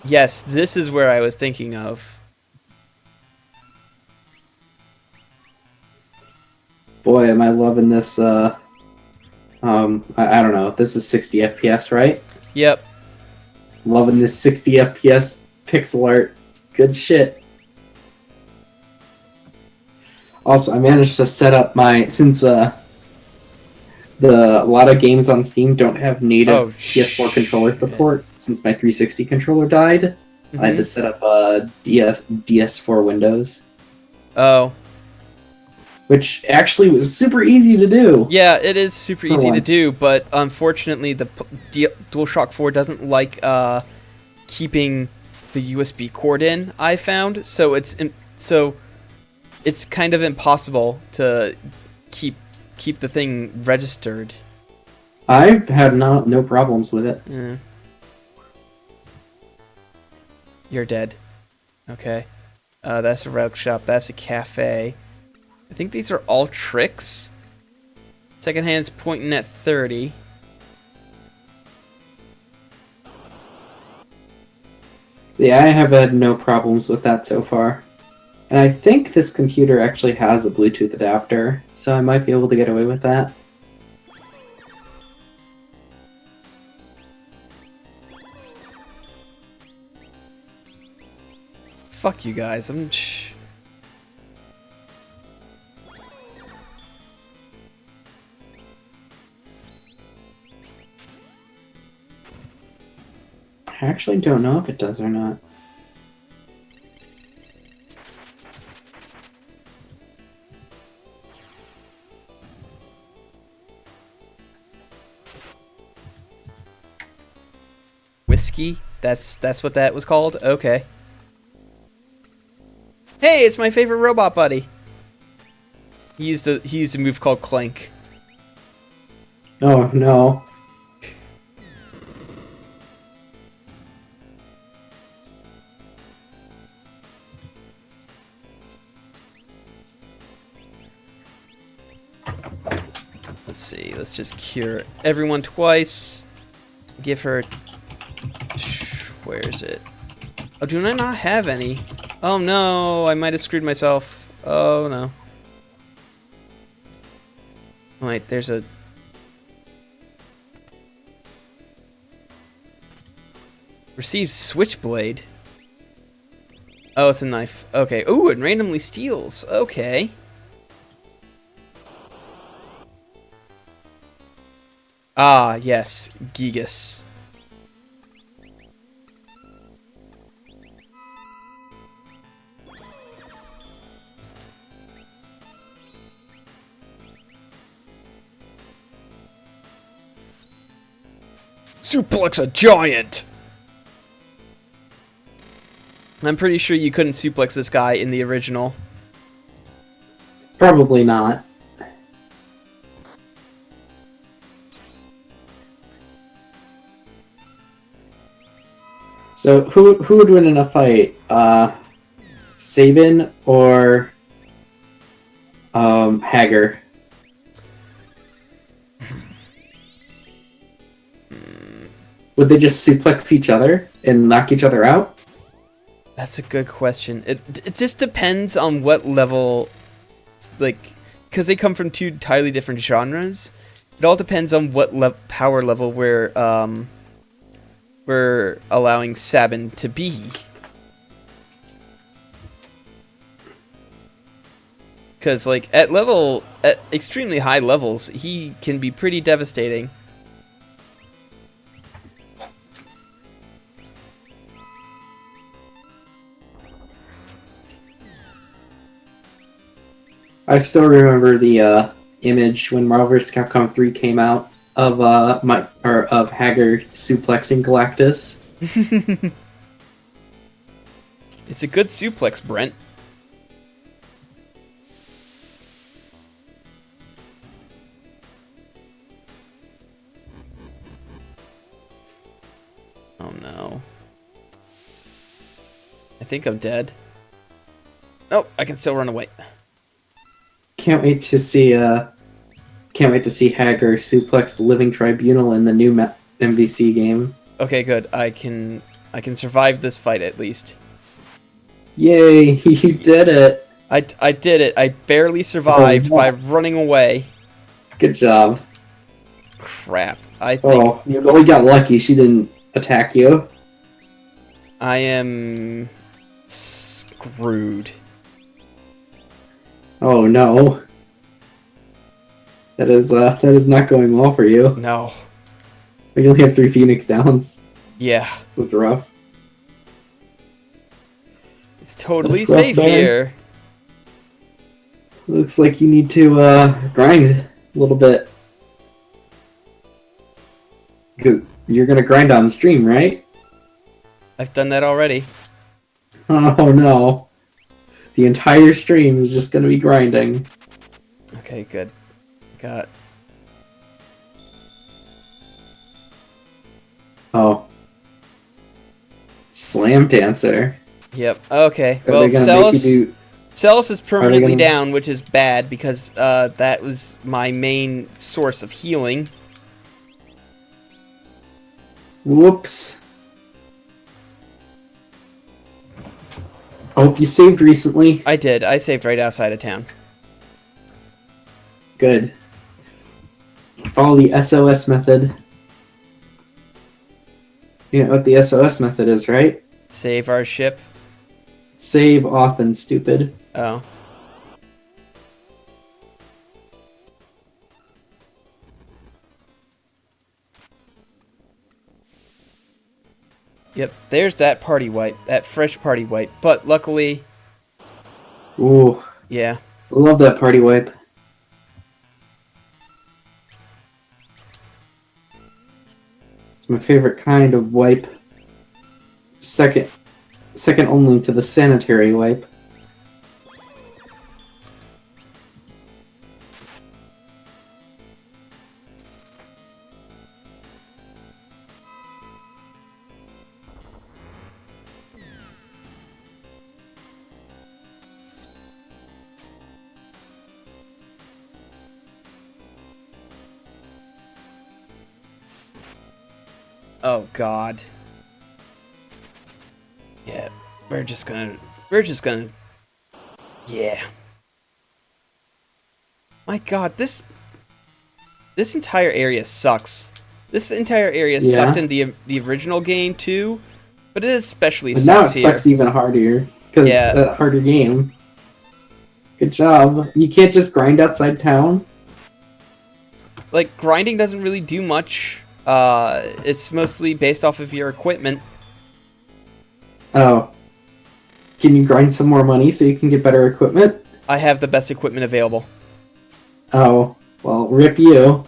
Yes, this is where I was thinking of. Boy, am I loving this. I don't know. This is 60 FPS, right? Yep. Loving this 60 FPS pixel art. It's good shit. Also, I managed to set up my since a lot of games on Steam don't have native PS4 controller support. Since my 360 controller died, I had to set up a DS4 Windows. Oh. Which actually was super easy to do. Yeah, it is super easy to do, but unfortunately the DualShock 4 doesn't like keeping the USB cord in, I found, so it's kind of impossible to keep the thing registered. I've had no problems with it. Yeah. You're dead. Okay. That's a relic shop, that's a cafe. I think these are all tricks. Second hand's pointing at 30. Yeah, I have had no problems with that so far. And I think this computer actually has a Bluetooth adapter, so I might be able to get away with that. Fuck you guys, I actually don't know if it does or not. Whiskey? That's what that was called? Okay. Hey, it's my favorite robot buddy. He used a move called Clank. Oh no. Let's see, let's just cure everyone twice. Give her... Where is it? Oh, do I not have any? Oh no, I might have screwed myself. Oh no. Wait, there's a... Received switchblade. Oh, it's a knife. Okay. Ooh, it randomly steals. Okay. Ah, yes. Gigas. Suplex a giant! I'm pretty sure you couldn't suplex this guy in the original. Probably not. So who would win in a fight? Sabin or Hager? Would they just suplex each other and knock each other out? That's a good question. It just depends on what level, like, because they come from two entirely different genres. It all depends on what power level we're allowing Sabin to be. Because like at extremely high levels, he can be pretty devastating. I still remember the image when Marvel vs. Capcom 3 came out of of Hager suplexing Galactus. It's a good suplex, Brent. Oh no. I think I'm dead. Oh, I can still run away. Can't wait to see Hager suplex the Living Tribunal in the new MVC game. Okay, good. I can survive this fight at least. Yay, you did it. I did it. I barely survived Oh, by running away. Good job. Crap. I think Oh, you only got lucky she didn't attack you. I am screwed. Oh no. That is not going well for you. No. You only have 3 Phoenix downs. Yeah. That's rough. It's totally That's rough, safe man. here. Looks like you need to grind a little bit. 'Cause you're gonna grind on stream, right? I've done that already. Oh no. The entire stream is just gonna be grinding. Okay, good. Got. Oh. Slam Dancer. Yep. Okay. Are Well, they gonna make you do... Celis is permanently gonna- down, which is bad because that was my main source of healing. Whoops. I hope you saved recently. I did. I saved right outside of town. Good. Follow the SOS method. You know what the SOS method is, right? Save our ship. Save often, stupid. Oh. Yep, there's that party wipe. That fresh party wipe. But luckily, Ooh, yeah. I love that party wipe. It's my favorite kind of wipe. Second only to the sanitary wipe. Oh God. Yeah, we're just gonna, yeah. My God, this entire area sucks. This entire area Yeah. sucked in the original game too, but it especially But now it sucks here. sucks even harder because Yeah. it's a harder game. Good job. You can't just grind outside town. Like, grinding doesn't really do much. It's mostly based off of your equipment. Oh. Can you grind some more money so you can get better equipment? I have the best equipment available. Oh. Well, rip you.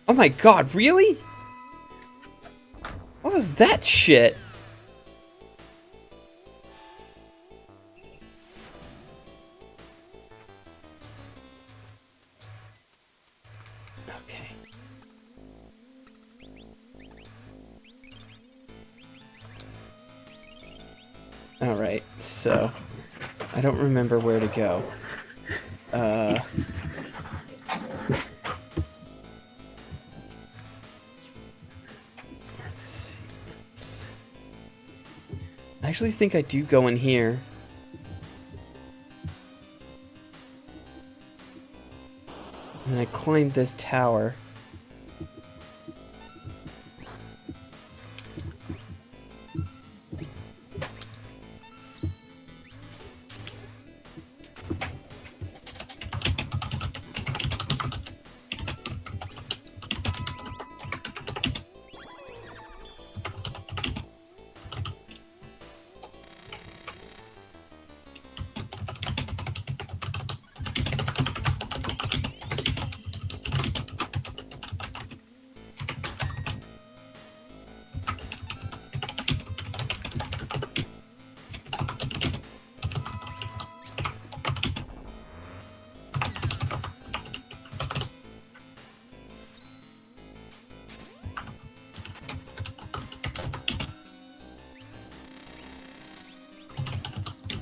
Oh my God, really? What was that shit? Okay. Alright, so I don't remember where to go. Let's see. I actually think I do go in here. And I climb this tower.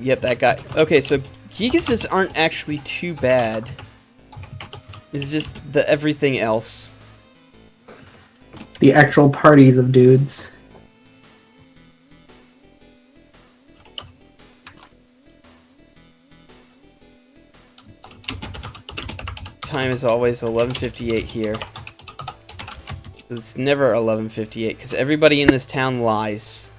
Yep, that guy. Okay, so Gigases aren't actually too bad. It's just the everything else. The actual parties of dudes. Time is always 11:58 here. It's never 11:58 because everybody in this town lies.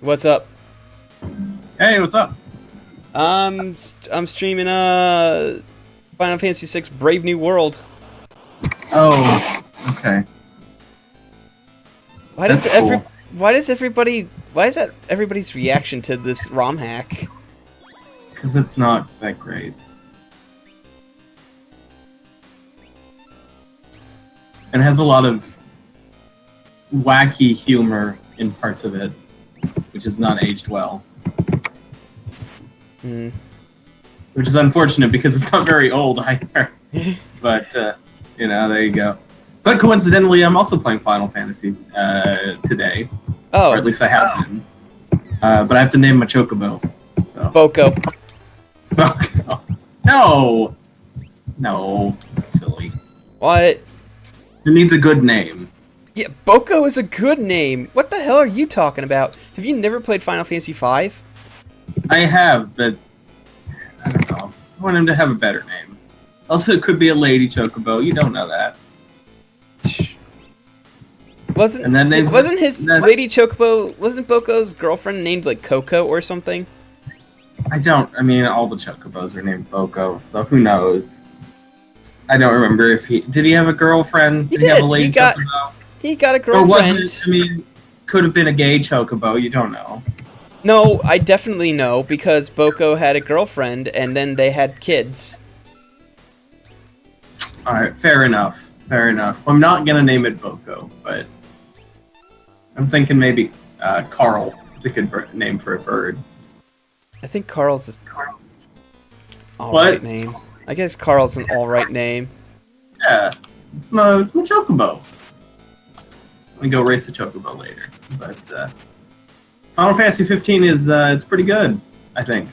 What's up? Hey, what's up? I'm streaming Final Fantasy VI Brave New World. Oh, okay. Why does That's cool. why is that everybody's reaction to this ROM hack? Because it's not that great. And it has a lot of wacky humor in parts of it, which has not aged well. Hmm. Which is unfortunate because it's not very old either. But, you know, there you go. But coincidentally, I'm also playing Final Fantasy today. Oh. Or at least I have been. But I have to name my chocobo. So. Boko. Boko. No! No. That's silly. What? It needs a good name. Yeah, Boko is a good name. What the hell are you talking about? Have you never played Final Fantasy V? I have, but I don't know. I want him to have a better name. Also, it could be a lady chocobo. You don't know that. Wasn't Lady Chocobo, wasn't Boko's girlfriend named like Coco or something? I don't. I mean, all the chocobos are named Boko, so who knows? I don't remember if did he have a girlfriend? He Did he have a did. lady chocobo? He got a Or was girlfriend. it, I mean, could have been a gay chocobo. You don't know. No, I definitely know because Boko had a girlfriend and then they had kids. All right, fair enough. Fair enough. I'm not gonna name it Boko, but I'm thinking maybe Carl. It's a good name for a bird. I think Carl's an alright What? name. I guess Carl's an alright name. Yeah, it's my chocobo. I'm gonna go race the chocobo later, but Final Fantasy 15 is it's pretty good. I think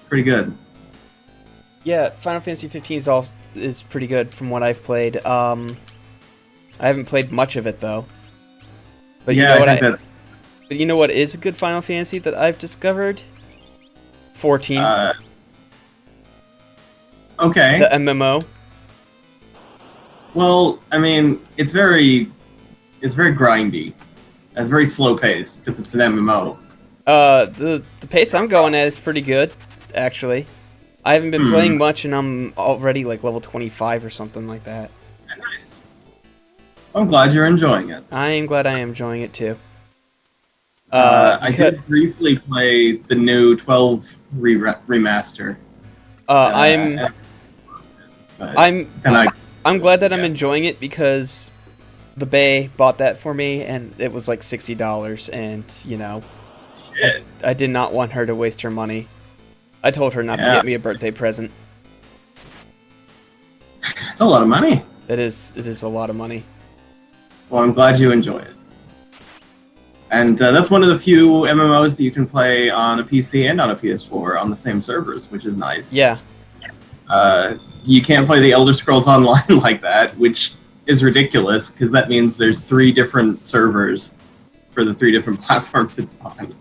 pretty good. Yeah, Final Fantasy 15 is pretty good from what I've played. I haven't played much of it though. But Yeah, you know what I think that. But you know what is a good Final Fantasy that I've discovered? 14. Okay. The MMO. Well, I mean, it's very grindy. It's very slow paced because it's an MMO. The pace I'm going at is pretty good, actually. I haven't been playing much, and I'm already like level 25 or something like that. Nice. I'm glad you're enjoying it. I am glad I am enjoying it too. I did briefly play the new 12 remaster. I'm glad that I'm yeah. enjoying it because the Bae bought that for me, and it was like $60, and you know, Shit. I did not want her to waste her money. I told her not to get me a birthday present. It's a lot of money. It is a lot of money. Well, I'm glad you enjoy it. And that's one of the few MMOs that you can play on a PC and on a PS4 on the same servers, which is nice. Yeah. You can't play the Elder Scrolls Online like that, which is ridiculous, because that means there's 3 different servers for the 3 different platforms it's on.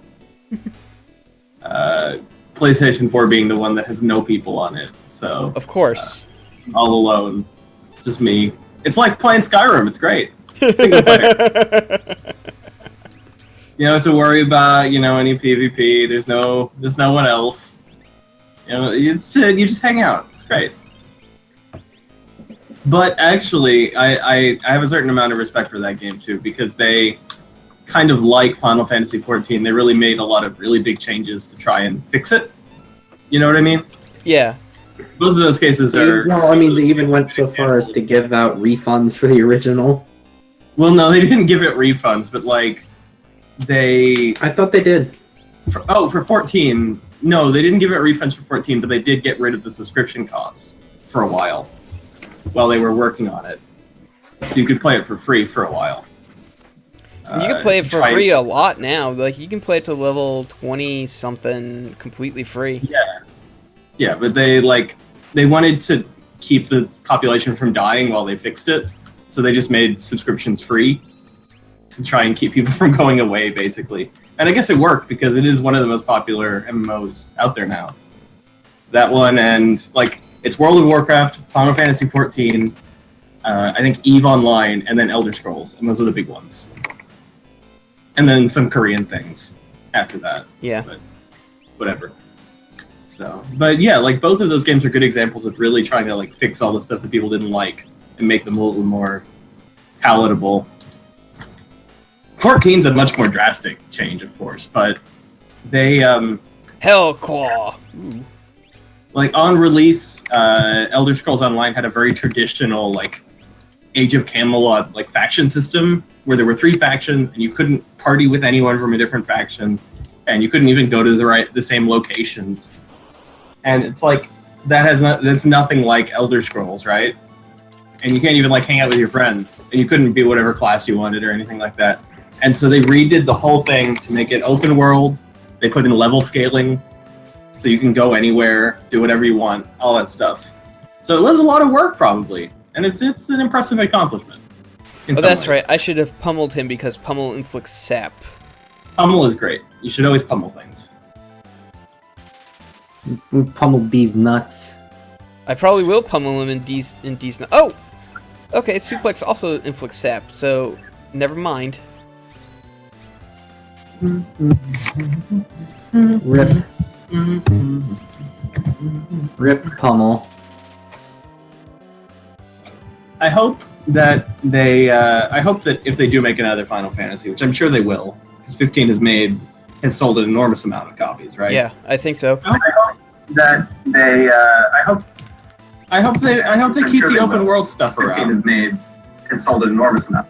PlayStation 4 being the one that has no people on it, so... Of course. All alone. It's just me. It's like playing Skyrim, it's great. Single player. You don't have to worry about, any PvP. There's no one else. You just hang out. It's great. But actually, I have a certain amount of respect for that game too, because they kind of like Final Fantasy XIV. They really made a lot of really big changes to try and fix it. You know what I mean? Yeah. Both of those cases are... Well, I mean, they even went so far as to give out refunds for the original. Well, no, they didn't give it refunds, but they... I thought they did. For 14. No, they didn't give it refunds for 14, but they did get rid of the subscription costs for a while they were working on it. so you could play it for free for a while. You can play it for free a lot now. Like, you can play it to level 20 something completely free. Yeah, but they wanted to keep the population from dying while they fixed it, so they just made subscriptions free to try and keep people from going away, basically. And I guess it worked because it is one of the most popular MMOs out there now. That one, and like it's World of Warcraft, Final Fantasy XIV, I think EVE Online, and then Elder Scrolls, and those are the big ones. And then some Korean things after that. Yeah. But whatever. So, but yeah, like both of those games are good examples of really trying to like fix all the stuff that people didn't like and make them a little more palatable. 14's a much more drastic change, of course, but they Hellclaw. Ooh. Like on release, Elder Scrolls Online had a very traditional like Age of Camelot like faction system where there were 3 factions and you couldn't party with anyone from a different faction, and you couldn't even go to the same locations. And it's like that's nothing like Elder Scrolls, right? And you can't even like hang out with your friends, and you couldn't be whatever class you wanted or anything like that. And so they redid the whole thing to make it open world. They put in level scaling, so you can go anywhere, do whatever you want, all that stuff. So it was a lot of work, probably, and it's an impressive accomplishment. Oh, that's right. I should have pummeled him because pummel inflicts sap. Pummel is great. You should always pummel things. We pummeled these nuts. I probably will pummel him in D's. Oh, okay. Suplex also inflicts sap, so never mind. Rip. Rip pummel. I hope that if they do make another Final Fantasy, which I'm sure they will, because 15 has sold an enormous amount of copies, right? Yeah, I think so. I hope that I hope they keep the open world stuff around. 15 has sold an enormous amount.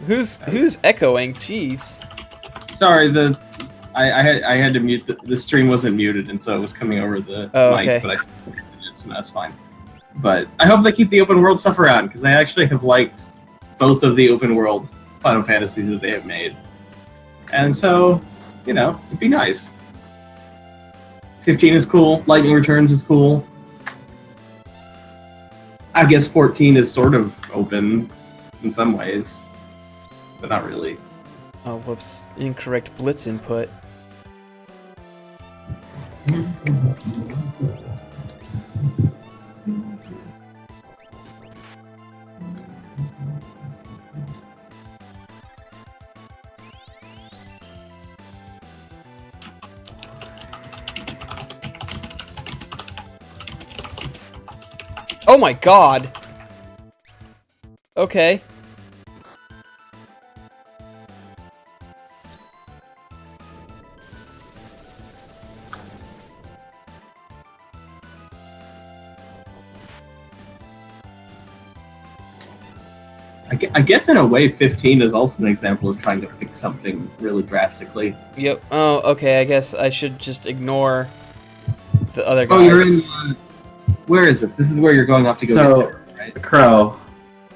Who's echoing? Jeez. Sorry, I had to mute the stream wasn't muted, and so it was coming over the mic, okay. But I so that's fine. But I hope they keep the open world stuff around, because I actually have liked both of the open world Final Fantasies that they have made. And so, it'd be nice. 15 is cool, Lightning Returns is cool. I guess 14 is sort of open in some ways, but not really. Oh, whoops. Incorrect blitz input. Oh my god! Okay. I guess in a way 15 is also an example of trying to fix something really drastically. Yep. Oh, okay. I guess I should just ignore the other guys. Oh, you're in... where is this? This is where you're going off to go get to, right? Crow.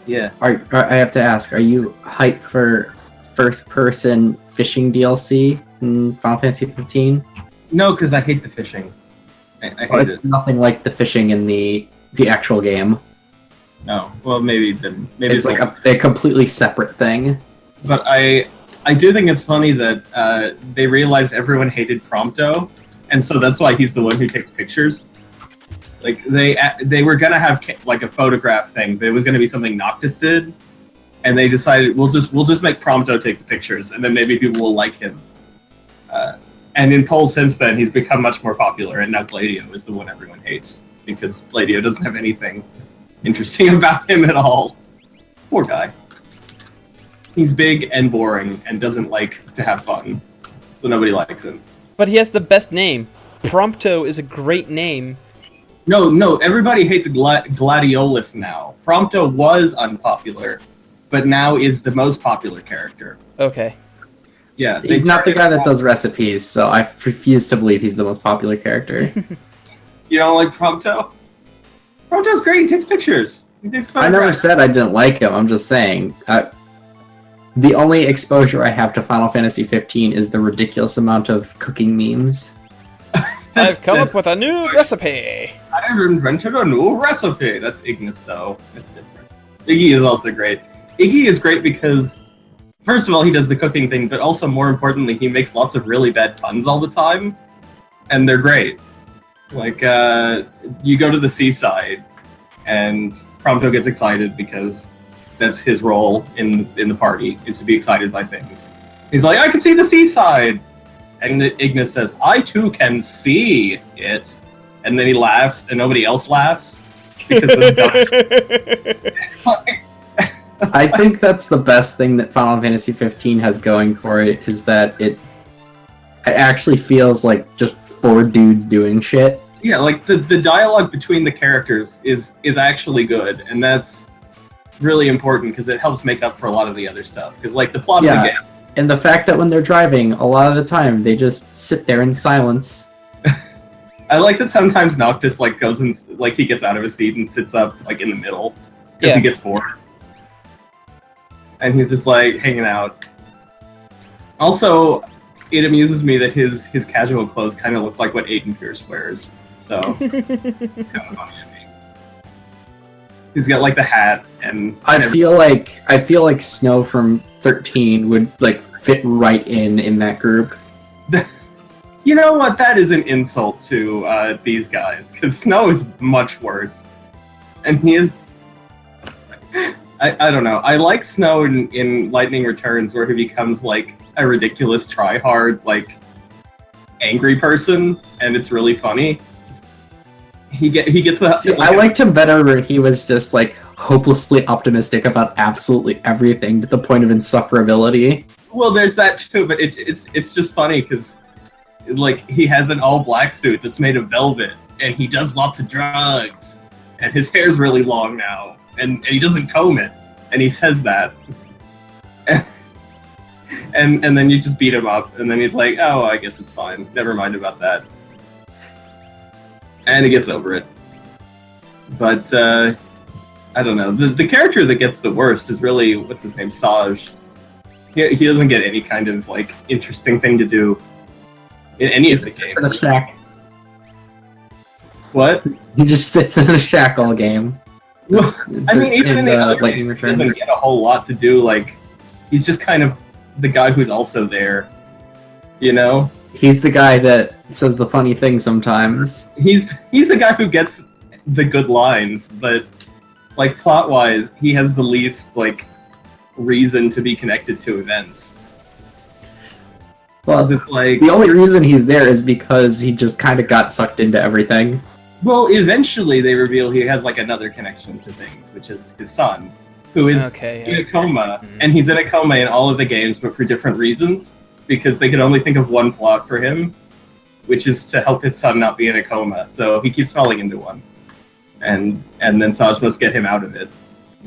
Yeah. I have to ask, are you hyped for first-person fishing DLC in Final Fantasy 15? No, because I hate the fishing. I hate it's it. nothing like the fishing in the actual game. No. Well, maybe it's like a completely separate thing. But I do think it's funny that they realized everyone hated Prompto, and so that's why he's the one who takes pictures. Like they were gonna have like a photograph thing, but it was gonna be something Noctis did, and they decided we'll just make Prompto take the pictures, and then maybe people will like him. And in polls since then, he's become much more popular, and now Gladio is the one everyone hates because Gladio doesn't have anything interesting about him at all. Poor guy. He's big and boring and doesn't like to have fun, so nobody likes him. But he has the best name. Prompto is a great name. No, everybody hates Gladiolus now. Prompto was unpopular, but now is the most popular character. Okay. Yeah. He's not the guy that does recipes, so I refuse to believe he's the most popular character. You don't like Prompto? Prompto's great, he takes pictures. I never said I didn't like him. I'm just saying. The only exposure I have to Final Fantasy 15 is the ridiculous amount of cooking memes. I've come up with a new recipe. I've invented a new recipe. That's Ignis, though. It's different. Iggy is also great. Iggy is great because, first of all, he does the cooking thing, but also, more importantly, he makes lots of really bad puns all the time, and they're great. Like, you go to the seaside, and Prompto gets excited because that's his role in the party, is to be excited by things. He's like, I can see the seaside! And Ignis says, I too can see it. And then he laughs, and nobody else laughs. Because I think that's the best thing that Final Fantasy 15 has going for it, is that it actually feels like just 4 dudes doing shit. Yeah, like the dialogue between the characters is actually good, and that's really important because it helps make up for a lot of the other stuff. Because like the plot of the game. And the fact that when they're driving, a lot of the time they just sit there in silence. I like that sometimes Noctis like goes and like he gets out of his seat and sits up like in the middle because he gets bored, and he's just like hanging out. Also, it amuses me that his casual clothes kind of look like what Aiden Pierce wears. So kind of funny to me. He's got like the hat and. I feel like Snow from 13 would like fit right in that group. You know what? That is an insult to these guys, because Snow is much worse, and he is. I don't know. I like Snow in Lightning Returns, where he becomes like a ridiculous tryhard, like angry person, and it's really funny. He gets a. See, I liked him better where he was just like hopelessly optimistic about absolutely everything to the point of insufferability. Well, there's that too, but it's just funny because like he has an all black suit that's made of velvet, and he does lots of drugs, and his hair's really long now, and he doesn't comb it, and he says that, and then you just beat him up, and then he's like, oh, I guess it's fine, never mind about that, and he gets over it. But I don't know, the character that gets the worst is really, what's his name, Saj. He doesn't get any kind of like interesting thing to do in any of the games. In a shack. What? He just sits in a shack all game. Well, I mean, even in the other Lightning games, he Returns. doesn't get a whole lot to do. Like, he's just kind of the guy who's also there, you know? He's the guy that says the funny thing sometimes. He's the guy who gets the good lines, but like plot-wise, he has the least like reason to be connected to events. Well, it's like the only reason he's there is because he just kind of got sucked into everything. Well, eventually they reveal he has like another connection to things, which is his son, who is in a coma, and he's in a coma in all of the games, but for different reasons, because they could only think of one plot for him, which is to help his son not be in a coma. So he keeps falling into one, and then Saj must get him out of it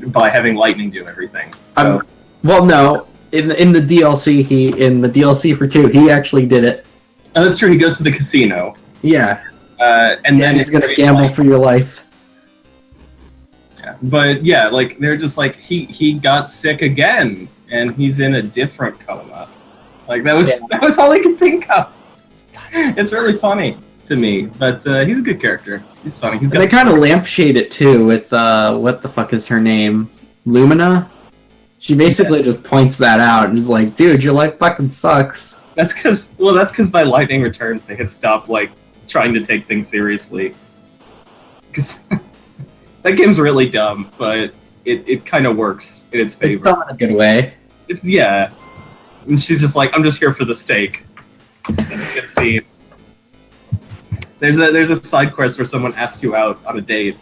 by having Lightning do everything. So. Well, no. In the DLC for 2, he actually did it. Oh, that's true. He goes to the casino. Yeah. And then he's gonna gamble for your life. Yeah, but yeah, like they're just like he got sick again, and he's in a different coma. Like that was all he could think of. It's really funny to me, but he's a good character. He's funny. They kind of lampshade it too with what the fuck is her name? Lumina. She basically just points that out and is like, dude, your life fucking sucks. That's because by Lightning Returns they had stopped like trying to take things seriously. Because that game's really dumb, but it kind of works in its favor. It's dumb in a good way. Yeah. And she's just like, I'm just here for the steak. That's a good scene. There's a side quest where someone asks you out on a date,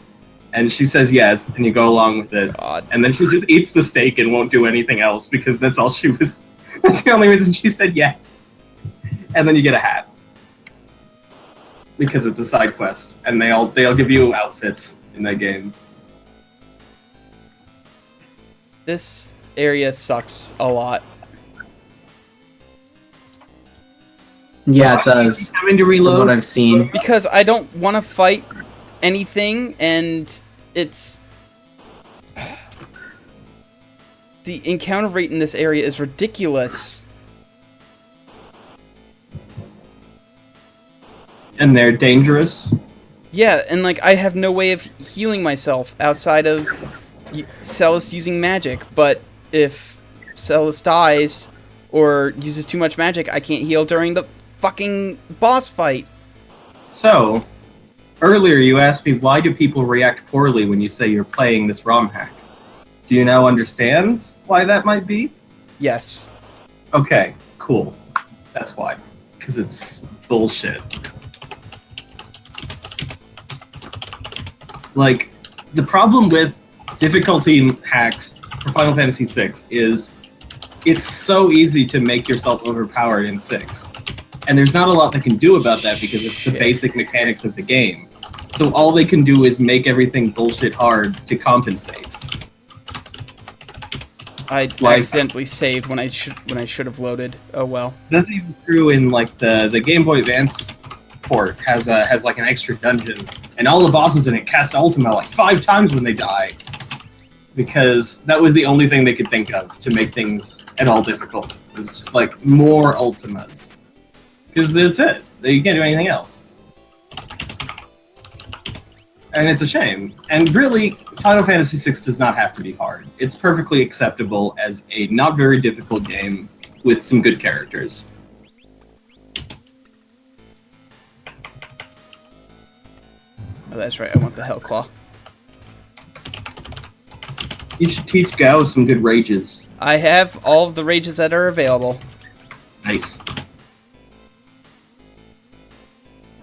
and she says yes, and you go along with it. God. And then she just eats the steak and won't do anything else because that's all she was. That's the only reason she said yes. And then you get a hat because it's a side quest, and they'll give you outfits in that game. This area sucks a lot. Yeah, it does. Having to reload. From what I've seen. Because I don't want to fight anything, and it's The encounter rate in this area is ridiculous. And they're dangerous. Yeah, and like I have no way of healing myself outside of Celis using magic, but if Celis dies or uses too much magic, I can't heal during the fucking boss fight. So, earlier you asked me why do people react poorly when you say you're playing this ROM hack? Do you now understand why that might be? Yes. Okay, cool. That's why. Because it's bullshit. Like, the problem with difficulty hacks for Final Fantasy VI is it's so easy to make yourself overpowered in 6. And there's not a lot they can do about that because it's the basic mechanics of the game. So all they can do is make everything bullshit hard to compensate. I accidentally saved when I should have loaded. Oh well. That's even true in like the Game Boy Advance port has like an extra dungeon, and all the bosses in it cast Ultima like 5 times when they die, because that was the only thing they could think of to make things at all difficult. It was just like more Ultimas, because that's it. You can't do anything else. And it's a shame. And really, Final Fantasy VI does not have to be hard. It's perfectly acceptable as a not very difficult game with some good characters. Oh, that's right. I want the Hellclaw. You should teach Gao some good rages. I have all of the rages that are available. Nice.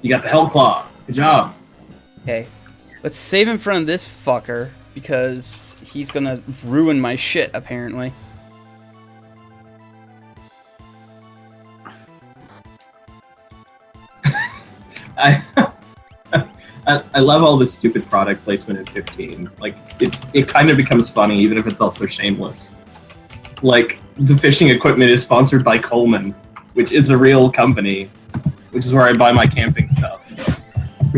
You got the Hellclaw. Good job. Okay. Let's save in front of this fucker, because he's gonna ruin my shit, apparently. I love all this stupid product placement in 15. Like, it kind of becomes funny, even if it's also shameless. Like, the fishing equipment is sponsored by Coleman, which is a real company, which is where I buy my camping stuff.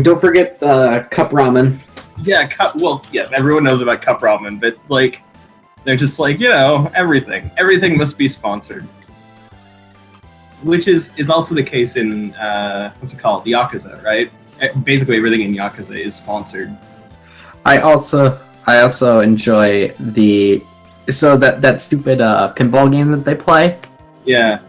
Don't forget cup ramen. Yeah, everyone knows about cup ramen, but, like, they're just like, you know, everything. Everything must be sponsored. Which is also the case in, what's it called? Yakuza, right? Basically everything in Yakuza is sponsored. I also enjoy that stupid pinball game that they play. Yeah.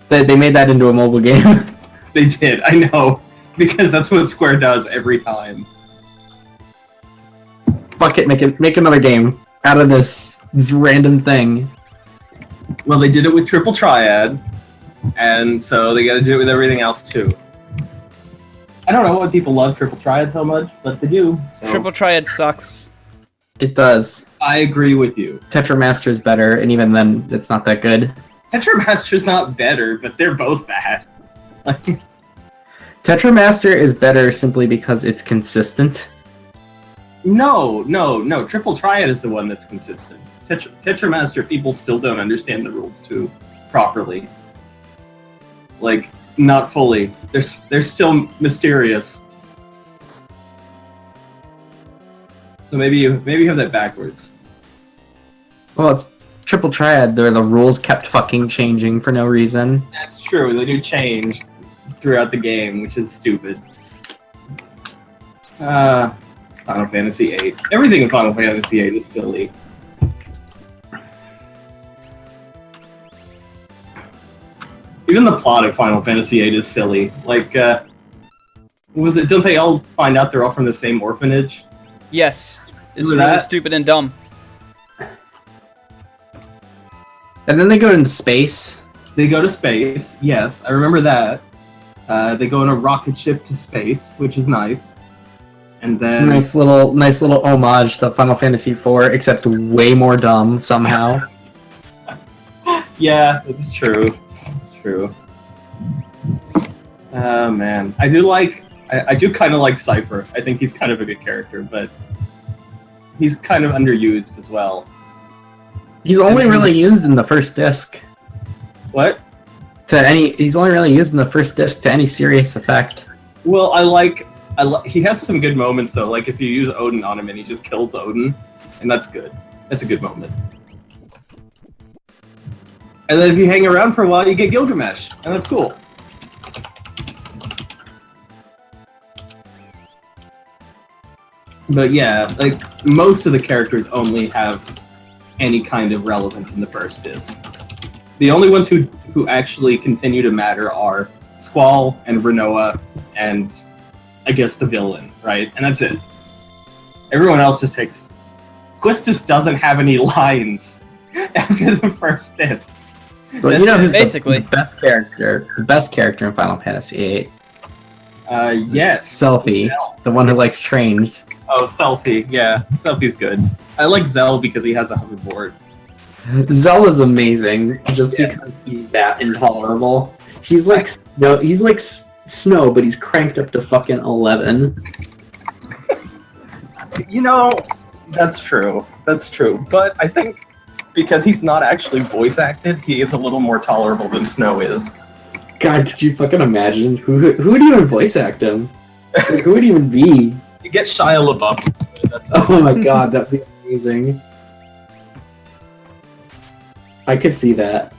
They made that into a mobile game. They did, I know. Because that's what Square does every time. Fuck it, make another game out of this random thing. Well, they did it with Triple Triad, and so they gotta do it with everything else too. I don't know why people love Triple Triad so much, but they do. So. Triple Triad sucks. It does. I agree with you. Tetramaster is better, and even then, it's not that good. Tetramaster's not better, but they're both bad. Tetramaster is better simply because it's consistent. No. Triple Triad is the one that's consistent. Tetramaster, people still don't understand the rules too properly. Like, not fully. They're still mysterious. So maybe you have that backwards. Well, it's Triple Triad, where the rules kept fucking changing for no reason. That's true. They do change throughout the game, which is stupid. Final Fantasy VIII. Everything in Final Fantasy VIII is silly. Even the plot of Final Fantasy VIII is silly. Like, what was it? Don't they all find out they're all from the same orphanage? Yes. It's Remember really that? stupid and dumb. And then they go into space. They go to space, yes, I remember that. They go in a rocket ship to space, which is nice. And then... Nice little homage to Final Fantasy IV, except way more dumb somehow. Yeah, it's true. It's true. Oh, man. I do kind of like Cypher. I think he's kind of a good character, but he's kind of underused as well. He's only really used in the first disc. What? He's only really used in the first disc to any serious effect. Well, he has some good moments though. Like if you use Odin on him and he just kills Odin, and that's good. That's a good moment. And then if you hang around for a while, you get Gilgamesh, and that's cool. But yeah, like, most of the characters only have any kind of relevance in the first disc. The only ones who actually continue to matter are Squall and Renoa and, I guess, the villain, right? And that's it. Everyone else just takes... Quistis doesn't have any lines after the first disc. Well, That's you know it. who's Basically. the best character? The best character in Final Fantasy VIII? Yes. Selphie, the one who likes trains. Oh, Selphie, yeah. Selphie's good. I like Zell because he has a hoverboard. Zell is amazing, just Yeah. because he's that intolerable. He's like Snow, but he's cranked up to fucking 11. You know, that's true. That's true. But I think because he's not actually voice acted, he is a little more tolerable than Snow is. God, could you fucking imagine? Who would even voice act him? Like, who would even be? You get Shia LaBeouf. That's Oh my god, that'd be amazing. I could see that.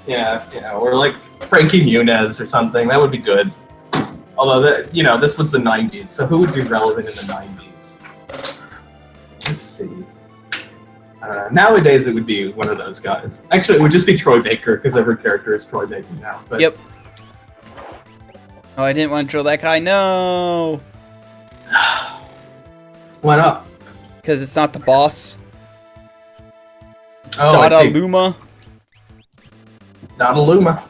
yeah, or like Frankie Muniz or something. That would be good. Although, this was the 90s, so who would be relevant in the 90s? Let's see. Nowadays, it would be one of those guys. Actually, it would just be Troy Baker, because every character is Troy Baker now. But Yep. Oh, I didn't want to drill that guy. No! Why not? Because it's not the boss. Oh, I Dada see. Luma. Dada Luma.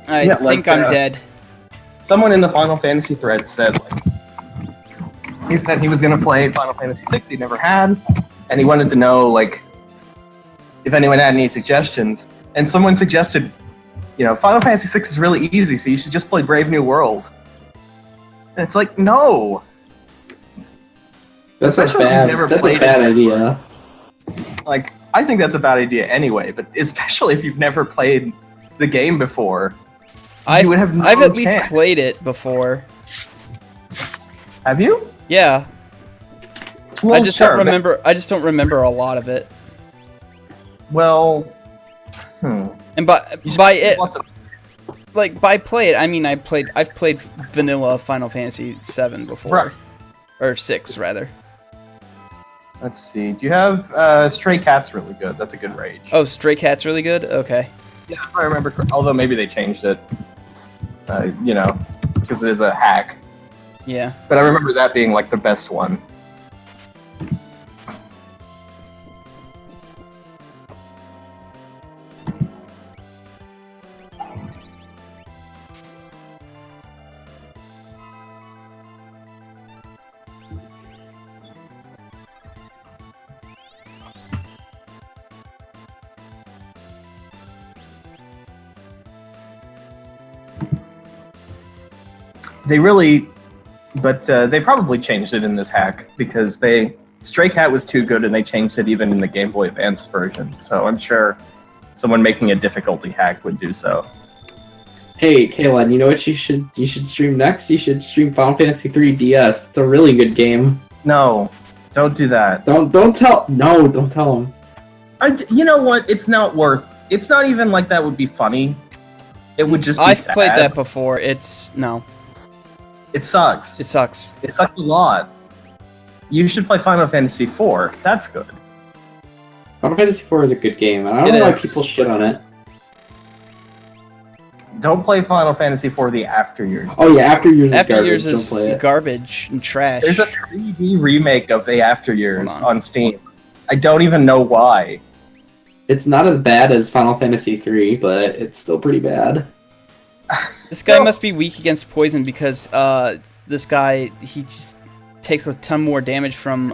I Yeah, think like, I'm dead. Someone in the Final Fantasy thread said, he said he was going to play Final Fantasy VI he never had, and he wanted to know, like, if anyone had any suggestions. And someone suggested, Final Fantasy VI is really easy, so you should just play Brave New World. And it's like, no! That's a Especially if you've never bad played it. idea. Like, I think that's a bad idea anyway, but especially if you've never played the game before. I've would have no at least chance. played it before. Have you? Yeah. Well, I just sure, don't remember. I just don't remember a lot of it. Well, And by it, like by play it, I mean I've played vanilla Final Fantasy VII before, Right. or 6 rather. Let's see. Do you have Stray Cat's really good? That's a good rage. Oh, Stray Cat's really good. Okay. Yeah, if I remember. Although maybe they changed it. Because it is a hack. Yeah. But I remember that being like the best one. They probably changed it in this hack because Stray Cat was too good and they changed it even in the Game Boy Advance version. So I'm sure someone making a difficulty hack would do so. Hey, Kaylin, you know what you should stream next? You should stream Final Fantasy 3 DS. It's a really good game. No, don't do that. Don't tell him. You know what? It's not worth. It's not even like that would be funny. It would just be I've sad. played that before. No, It sucks. it sucks. It sucks a lot. You should play Final Fantasy IV. That's good. Final Fantasy 4 is a good game, and I don't It know why is. people shit on it. Don't play Final Fantasy IV the After Years. Oh yeah, After Years is After garbage. Years Don't is play it. garbage and trash. There's a 3D remake of the After Years Hold on. on Steam. I don't even know why. It's not as bad as Final Fantasy 3, but it's still pretty bad. This guy No. must be weak against poison because this guy, he just takes a ton more damage from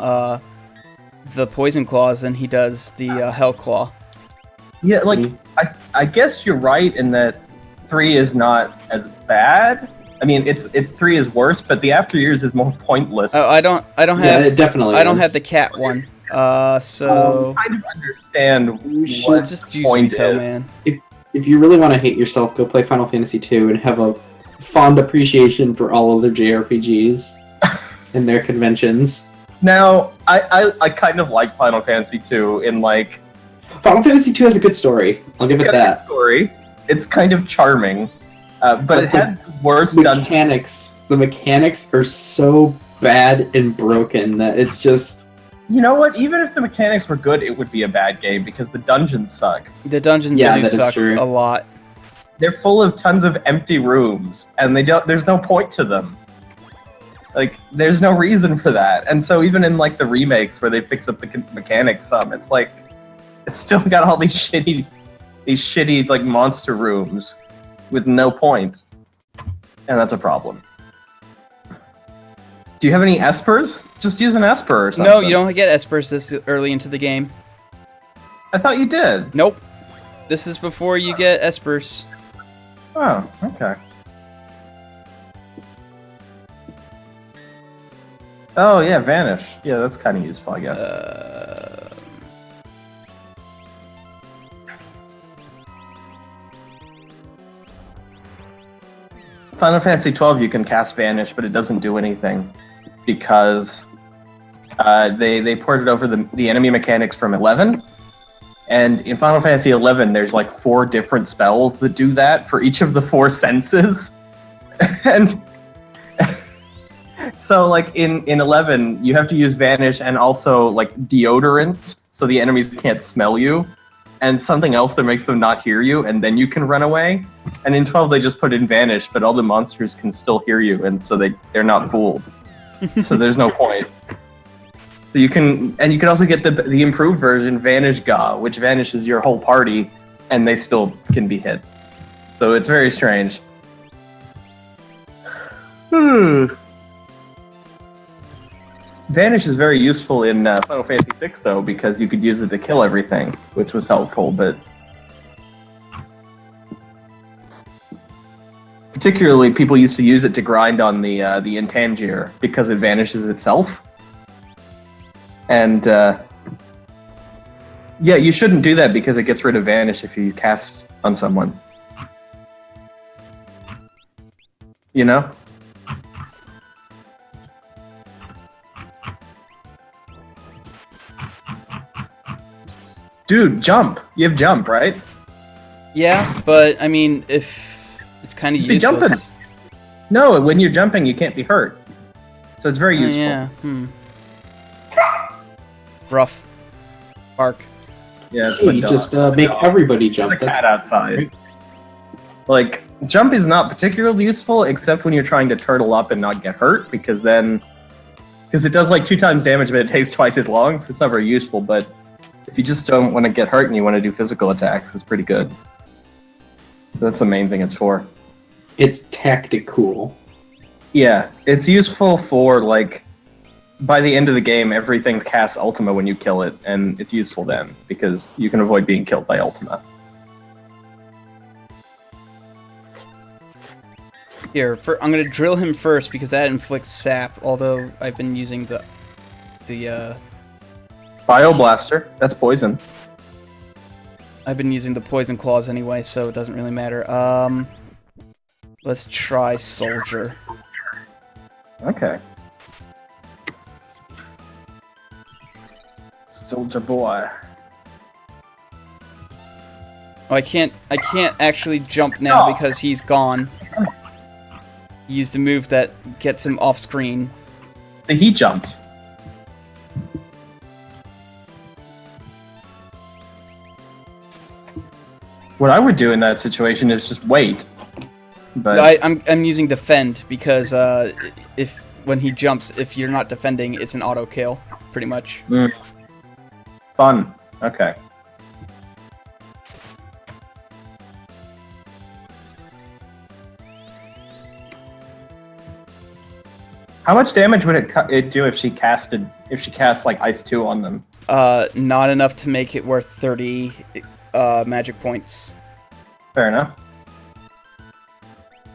the poison claws than he does the hell claw. Yeah, like Mhm. I guess you're right in that 3 is not as bad. I mean, it's 3 is worse, but the After Years is more pointless. Oh, I don't Yeah, have it definitely I don't is. have the cat one. So I kind of understand You should what just the use point repo, is. man. If you really want to hate yourself, go play Final Fantasy II and have a fond appreciation for all other JRPGs and their conventions. Now, I kind of like Final Fantasy 2 in like Final Fantasy II has a good story. I'll give it's it got a good that. story. It's kind of charming, but it the has the worst dungeons. The mechanics are so bad and broken that it's just. You know what? Even if the mechanics were good, it would be a bad game because the dungeons suck. The dungeons Yeah, do that is suck true. a lot. They're full of tons of empty rooms, and there's no point to them. Like, there's no reason for that. And so even in like the remakes where they fix up the mechanics some, it's like it's still got all these shitty like monster rooms with no point, and that's a problem. Do you have any espers? Just use an esper or something. No, you don't get espers this early into the game. I thought you did. Nope. This is before you get espers. Oh, okay. Oh yeah, vanish. Yeah, that's kind of useful, I guess. Final Fantasy 12, you can cast vanish, but it doesn't do anything because they ported over the enemy mechanics from 11. And in Final Fantasy 11, there's like 4 different spells that do that for each of the 4 senses. And so like in 11, you have to use vanish and also like deodorant so the enemies can't smell you, and something else that makes them not hear you, and then you can run away. And in 12, they just put in vanish, but all the monsters can still hear you, and so they're not fooled. So there's no point. So you can also get the improved version, Vanish Ga, which vanishes your whole party, and they still can be hit. So it's very strange. Vanish is very useful in Final Fantasy VI, though, because you could use it to kill everything, which was helpful, but... Particularly, people used to use it to grind on the Intangier, because it vanishes itself. And, yeah, you shouldn't do that because it gets rid of Vanish if you cast on someone. You know? Dude, jump! You have jump, right? Yeah, but I mean, if it's kind of Just be jumping. useless. No, when you're jumping, you can't be hurt. So it's very Oh, useful. yeah. Rough. Bark. Yeah, it's Hey, my you dog. just make everybody jump. There's a cat outside. Like, jump is not particularly useful, except when you're trying to turtle up and not get hurt, because it does like 2 times damage, but it takes twice as long, so it's not very useful. But if you just don't want to get hurt and you want to do physical attacks, it's pretty good. So that's the main thing it's for. It's tactical. Yeah, it's useful for, like, by the end of the game, everything casts Ultima when you kill it, and it's useful then, because you can avoid being killed by Ultima. Here, I'm gonna drill him first because that inflicts sap. Although I've been using the Bioblaster, that's poison. I've been using the poison claws anyway, so it doesn't really matter. Let's try soldier. Okay. Soldier boy. Oh, I can't actually jump now No. because he's gone. He used a move that gets him off screen. He jumped. What I would do in that situation is just wait. But I'm using defend because if when he jumps, if you're not defending, it's an auto kill, pretty much. Fun. Okay. How much damage would it do if she cast like Ice 2 on them? Not enough to make it worth 30 magic points. Fair enough.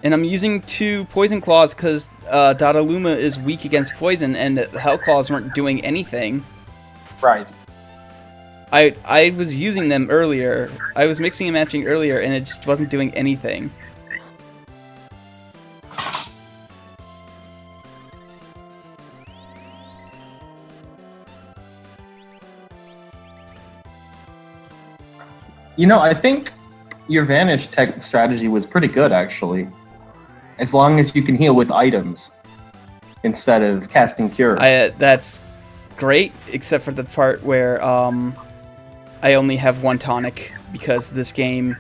And I'm using 2 poison claws because Dadaluma is weak against poison, and the Hell Claws weren't doing anything. Right. I was using them earlier. I was mixing and matching earlier, and it just wasn't doing anything. You know, I think your Vanish tech strategy was pretty good, actually. As long as you can heal with items instead of casting Cure. That's great, except for the part where I only have one tonic because this game.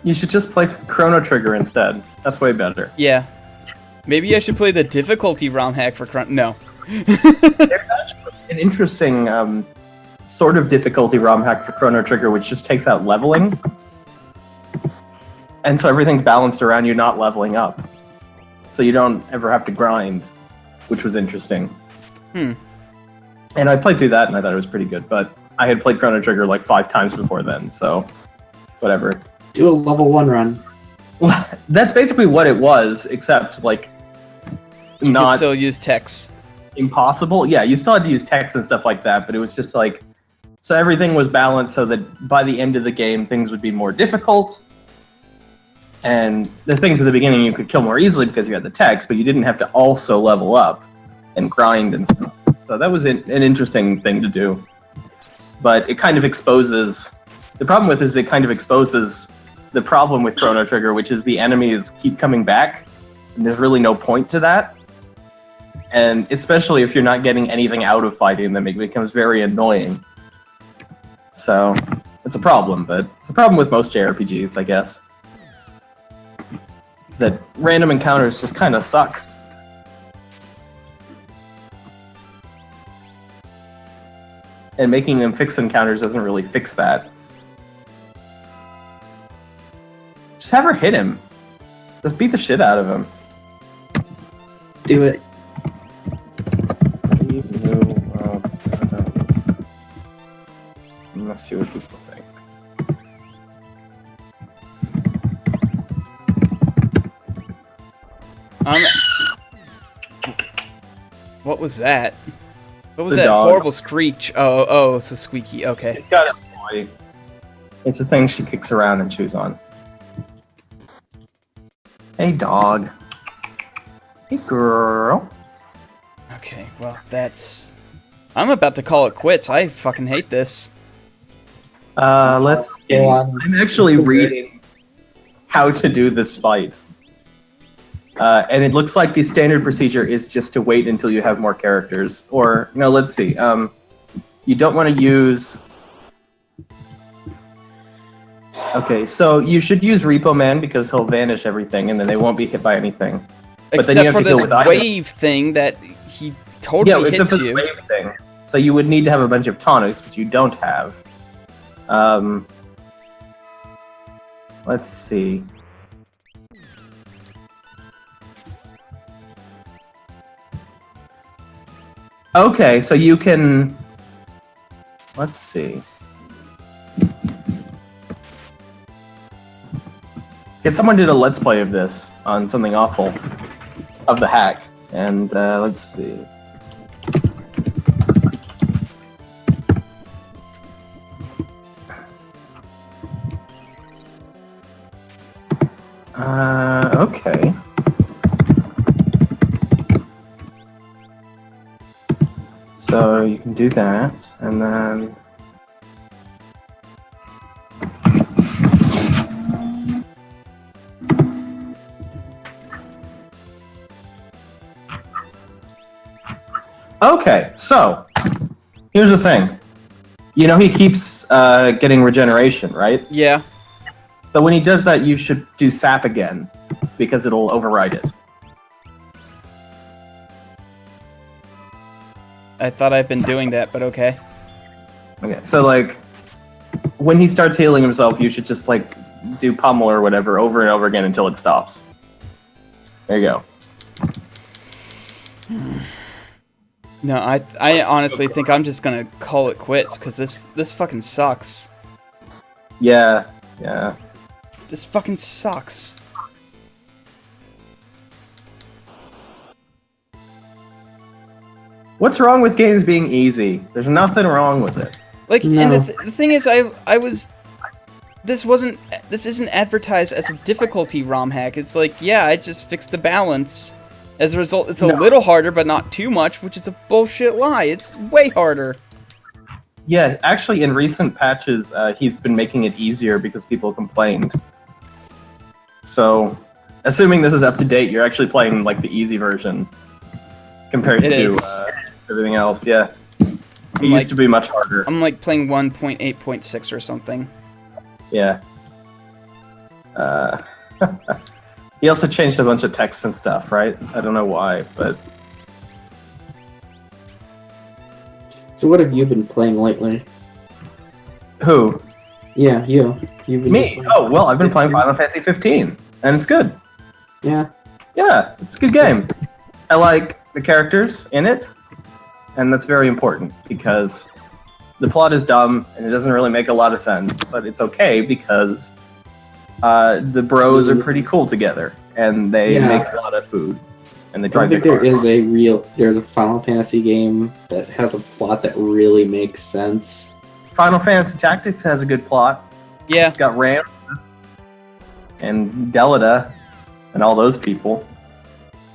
You should just play Chrono Trigger instead. That's way better. Yeah. Maybe I should play the difficulty ROM hack for No. There's actually an interesting sort of difficulty ROM hack for Chrono Trigger, which just takes out leveling. And so everything's balanced around you not leveling up. So you don't ever have to grind, which was interesting. Hmm. And I played through that and I thought it was pretty good, but I had played Chrono Trigger like 5 times before then, so whatever. Do a level 1 run. Well, that's basically what it was, except like You can not still use text. impossible. Yeah, you still had to use text and stuff like that, but it was just like, so everything was balanced so that by the end of the game things would be more difficult. And the things at the beginning you could kill more easily because you had the text, but you didn't have to also level up and grind and stuff. So that was an interesting thing to do. But it kind of exposes... The problem with it is it kind of exposes the problem with Chrono Trigger, which is the enemies keep coming back, and there's really no point to that. And especially if you're not getting anything out of fighting them, it becomes very annoying. So, it's a problem, but it's a problem with most JRPGs, I guess. That random encounters just kind of suck. And making them fix encounters doesn't really fix that. Just have her hit him. Just beat the shit out of him. Do it. Let's see what people think. What was that? What was The that dog. horrible screech? Oh, it's a squeaky. Okay. It's got a toy. It's a thing she kicks around and chews on. Hey, dog. Hey, girl. Okay, well, that's... I'm about to call it quits. I fucking hate this. Let's see. Go on. I'm actually reading how to do this fight. And it looks like the standard procedure is just to wait until you have more characters. Or, no, let's see. You don't want to use... Okay, so you should use Repo Man because he'll vanish everything and then they won't be hit by anything. But then you Except have for to deal this with items. wave thing that he totally except hits for the you. wave thing. So you would need to have a bunch of tonics, which you don't have. Let's see. Okay, so you can... Let's see. Yeah, someone did a Let's Play of this on Something Awful of the hack. And let's see. Okay. So you can do that, and then... Okay, so, here's the thing. You know he keeps getting regeneration, right? Yeah. But when he does that, you should do sap again, because it'll override it. I thought I've been doing that, but okay. Okay, so like, when he starts healing himself, you should just like, do pummel or whatever over and over again until it stops. There you go. No, I honestly think I'm just gonna call it quits because this fucking sucks. Yeah. This fucking sucks. What's wrong with games being easy? There's nothing wrong with it. Like, No. and the thing is, this isn't advertised as a difficulty ROM hack. It's like, yeah, I just fixed the balance. As a result, it's a little harder, but not too much, which is a bullshit lie. It's way harder. Yeah, actually, in recent patches, he's been making it easier because people complained. So, assuming this is up to date, you're actually playing like the easy version compared to everything else. Yeah, it used to be much harder. I'm like playing 1.8.6 or something. Yeah. He also changed a bunch of text and stuff, right? I don't know why, but... So what have you been playing lately? Who? Yeah, you. You've been Me? Oh, well, I've been playing Final Fantasy 15, and it's good. Yeah. Yeah, it's a good game. I like the characters in it, and that's very important, because the plot is dumb, and it doesn't really make a lot of sense, but it's okay, because the bros are pretty cool together, and they make a lot of food, and they I don't drive think there's a Final Fantasy game that has a plot that really makes sense. Final Fantasy Tactics has a good plot. Yeah. It's got Ram and Delita and all those people,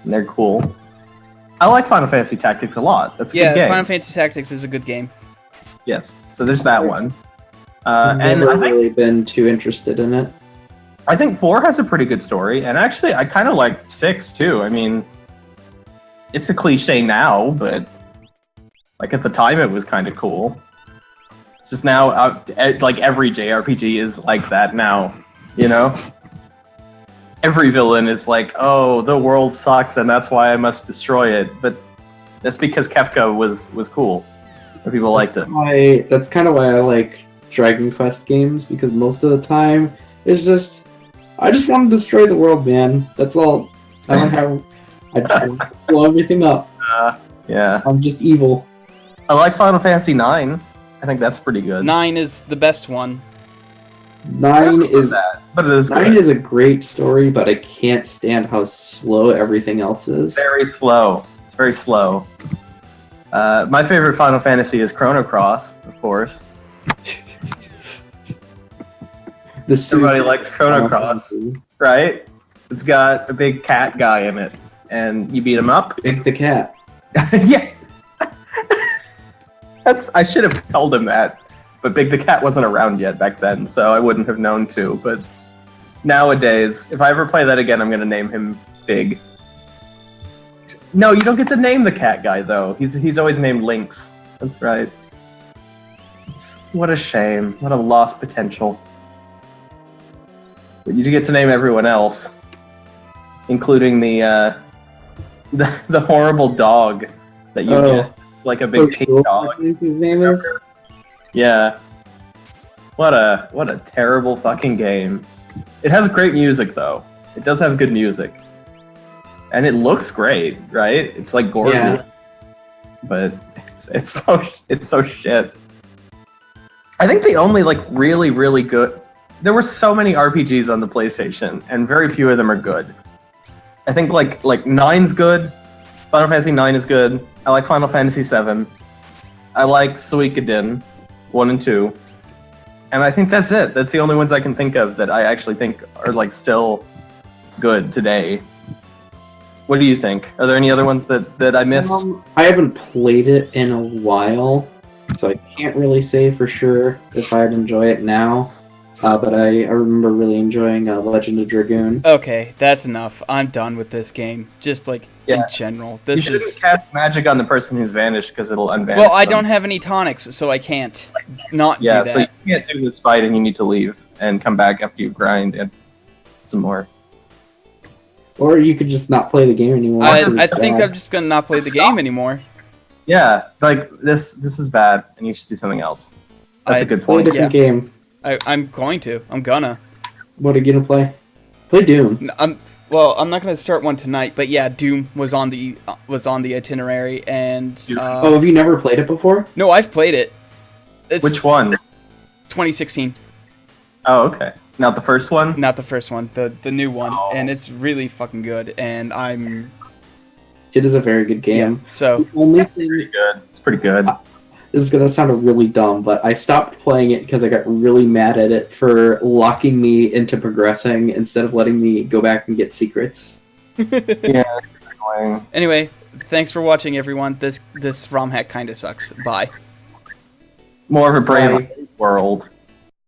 and they're cool. I like Final Fantasy Tactics a lot. That's a good game. Final Fantasy Tactics is a good game. Yes, so there's that one. I've And never I think really been too interested in it. 4 has a pretty good story, and actually I kind of like 6 too. I mean, it's a cliche now, but like at the time it was kind of cool. It's just now, like every JRPG is like that now, you know? Every villain is like, oh, the world sucks and that's why I must destroy it, but that's because Kefka was cool. Or people liked it. That's kind of why I like Dragon Quest games, because most of the time it's just I just want to destroy the world, man. That's all. I just want to blow everything up. Yeah. I'm just evil. I like Final Fantasy 9. I think that's pretty good. 9 is the best one. 9 is but it is 9 good. is a great story, but I can't stand how slow everything else is. Very slow. It's very slow. My favorite Final Fantasy is Chrono Cross, of course. Everybody likes Chrono Cross, right? It's got a big cat guy in it, and you beat him up. Big the cat. Yeah. I should have told him that, but Big the Cat wasn't around yet back then, so I wouldn't have known to. But nowadays, if I ever play that again, I'm gonna name him Big. No, you don't get to name the cat guy though. He's always named Lynx. That's right. What a shame. What a lost potential. But you get to name everyone else, including the horrible dog that you get, like a big pink dog. I think his name is. Yeah. What a terrible fucking game. It has great music though. It does have good music, and it looks great, right? It's like gorgeous, but it's so shit. I think the only like really good. There were so many RPGs on the PlayStation, and very few of them are good. I think like 9's good. Final Fantasy 9 is good. I like Final Fantasy 7. I like Suikoden 1 and 2. And I think that's it. That's the only ones I can think of that I actually think are like still good today. What do you think? Are there any other ones that I missed? I haven't played it in a while, so I can't really say for sure if I'd enjoy it now. But I remember really enjoying Legend of Dragoon. Okay, that's enough. I'm done with this game. Just like in general, You shouldn't cast magic on the person who's vanished because it'll unvanish. Well, I them. don't have any tonics, so I can't not do Yeah, that. so you can't do this fight, and you need to leave and come back after you grind and some more. Or you could just not play the game anymore. I think I'm just gonna not play the game anymore. Yeah, like this is bad, and you should do something else. That's a good Play a point. different game. I'm going to. I'm gonna. What are you gonna play? Play Doom. Well, I'm not gonna start one tonight, but yeah, Doom was on the itinerary, and Oh, have you never played it before? no, I've played it. It's Which one? 2016, Oh, okay. Not the first one? not the first one, the new one, Oh. and it's really fucking good. And I'm It is a very good game. yeah. So The only thing, Pretty good. It's pretty good. this is gonna sound really dumb, but I stopped playing it because I got really mad at it for locking me into progressing instead of letting me go back and get secrets. Yeah, it's pretty annoying. anyway, thanks for watching, everyone. This ROM hack kind of sucks. Bye. More of a brave Bye. world.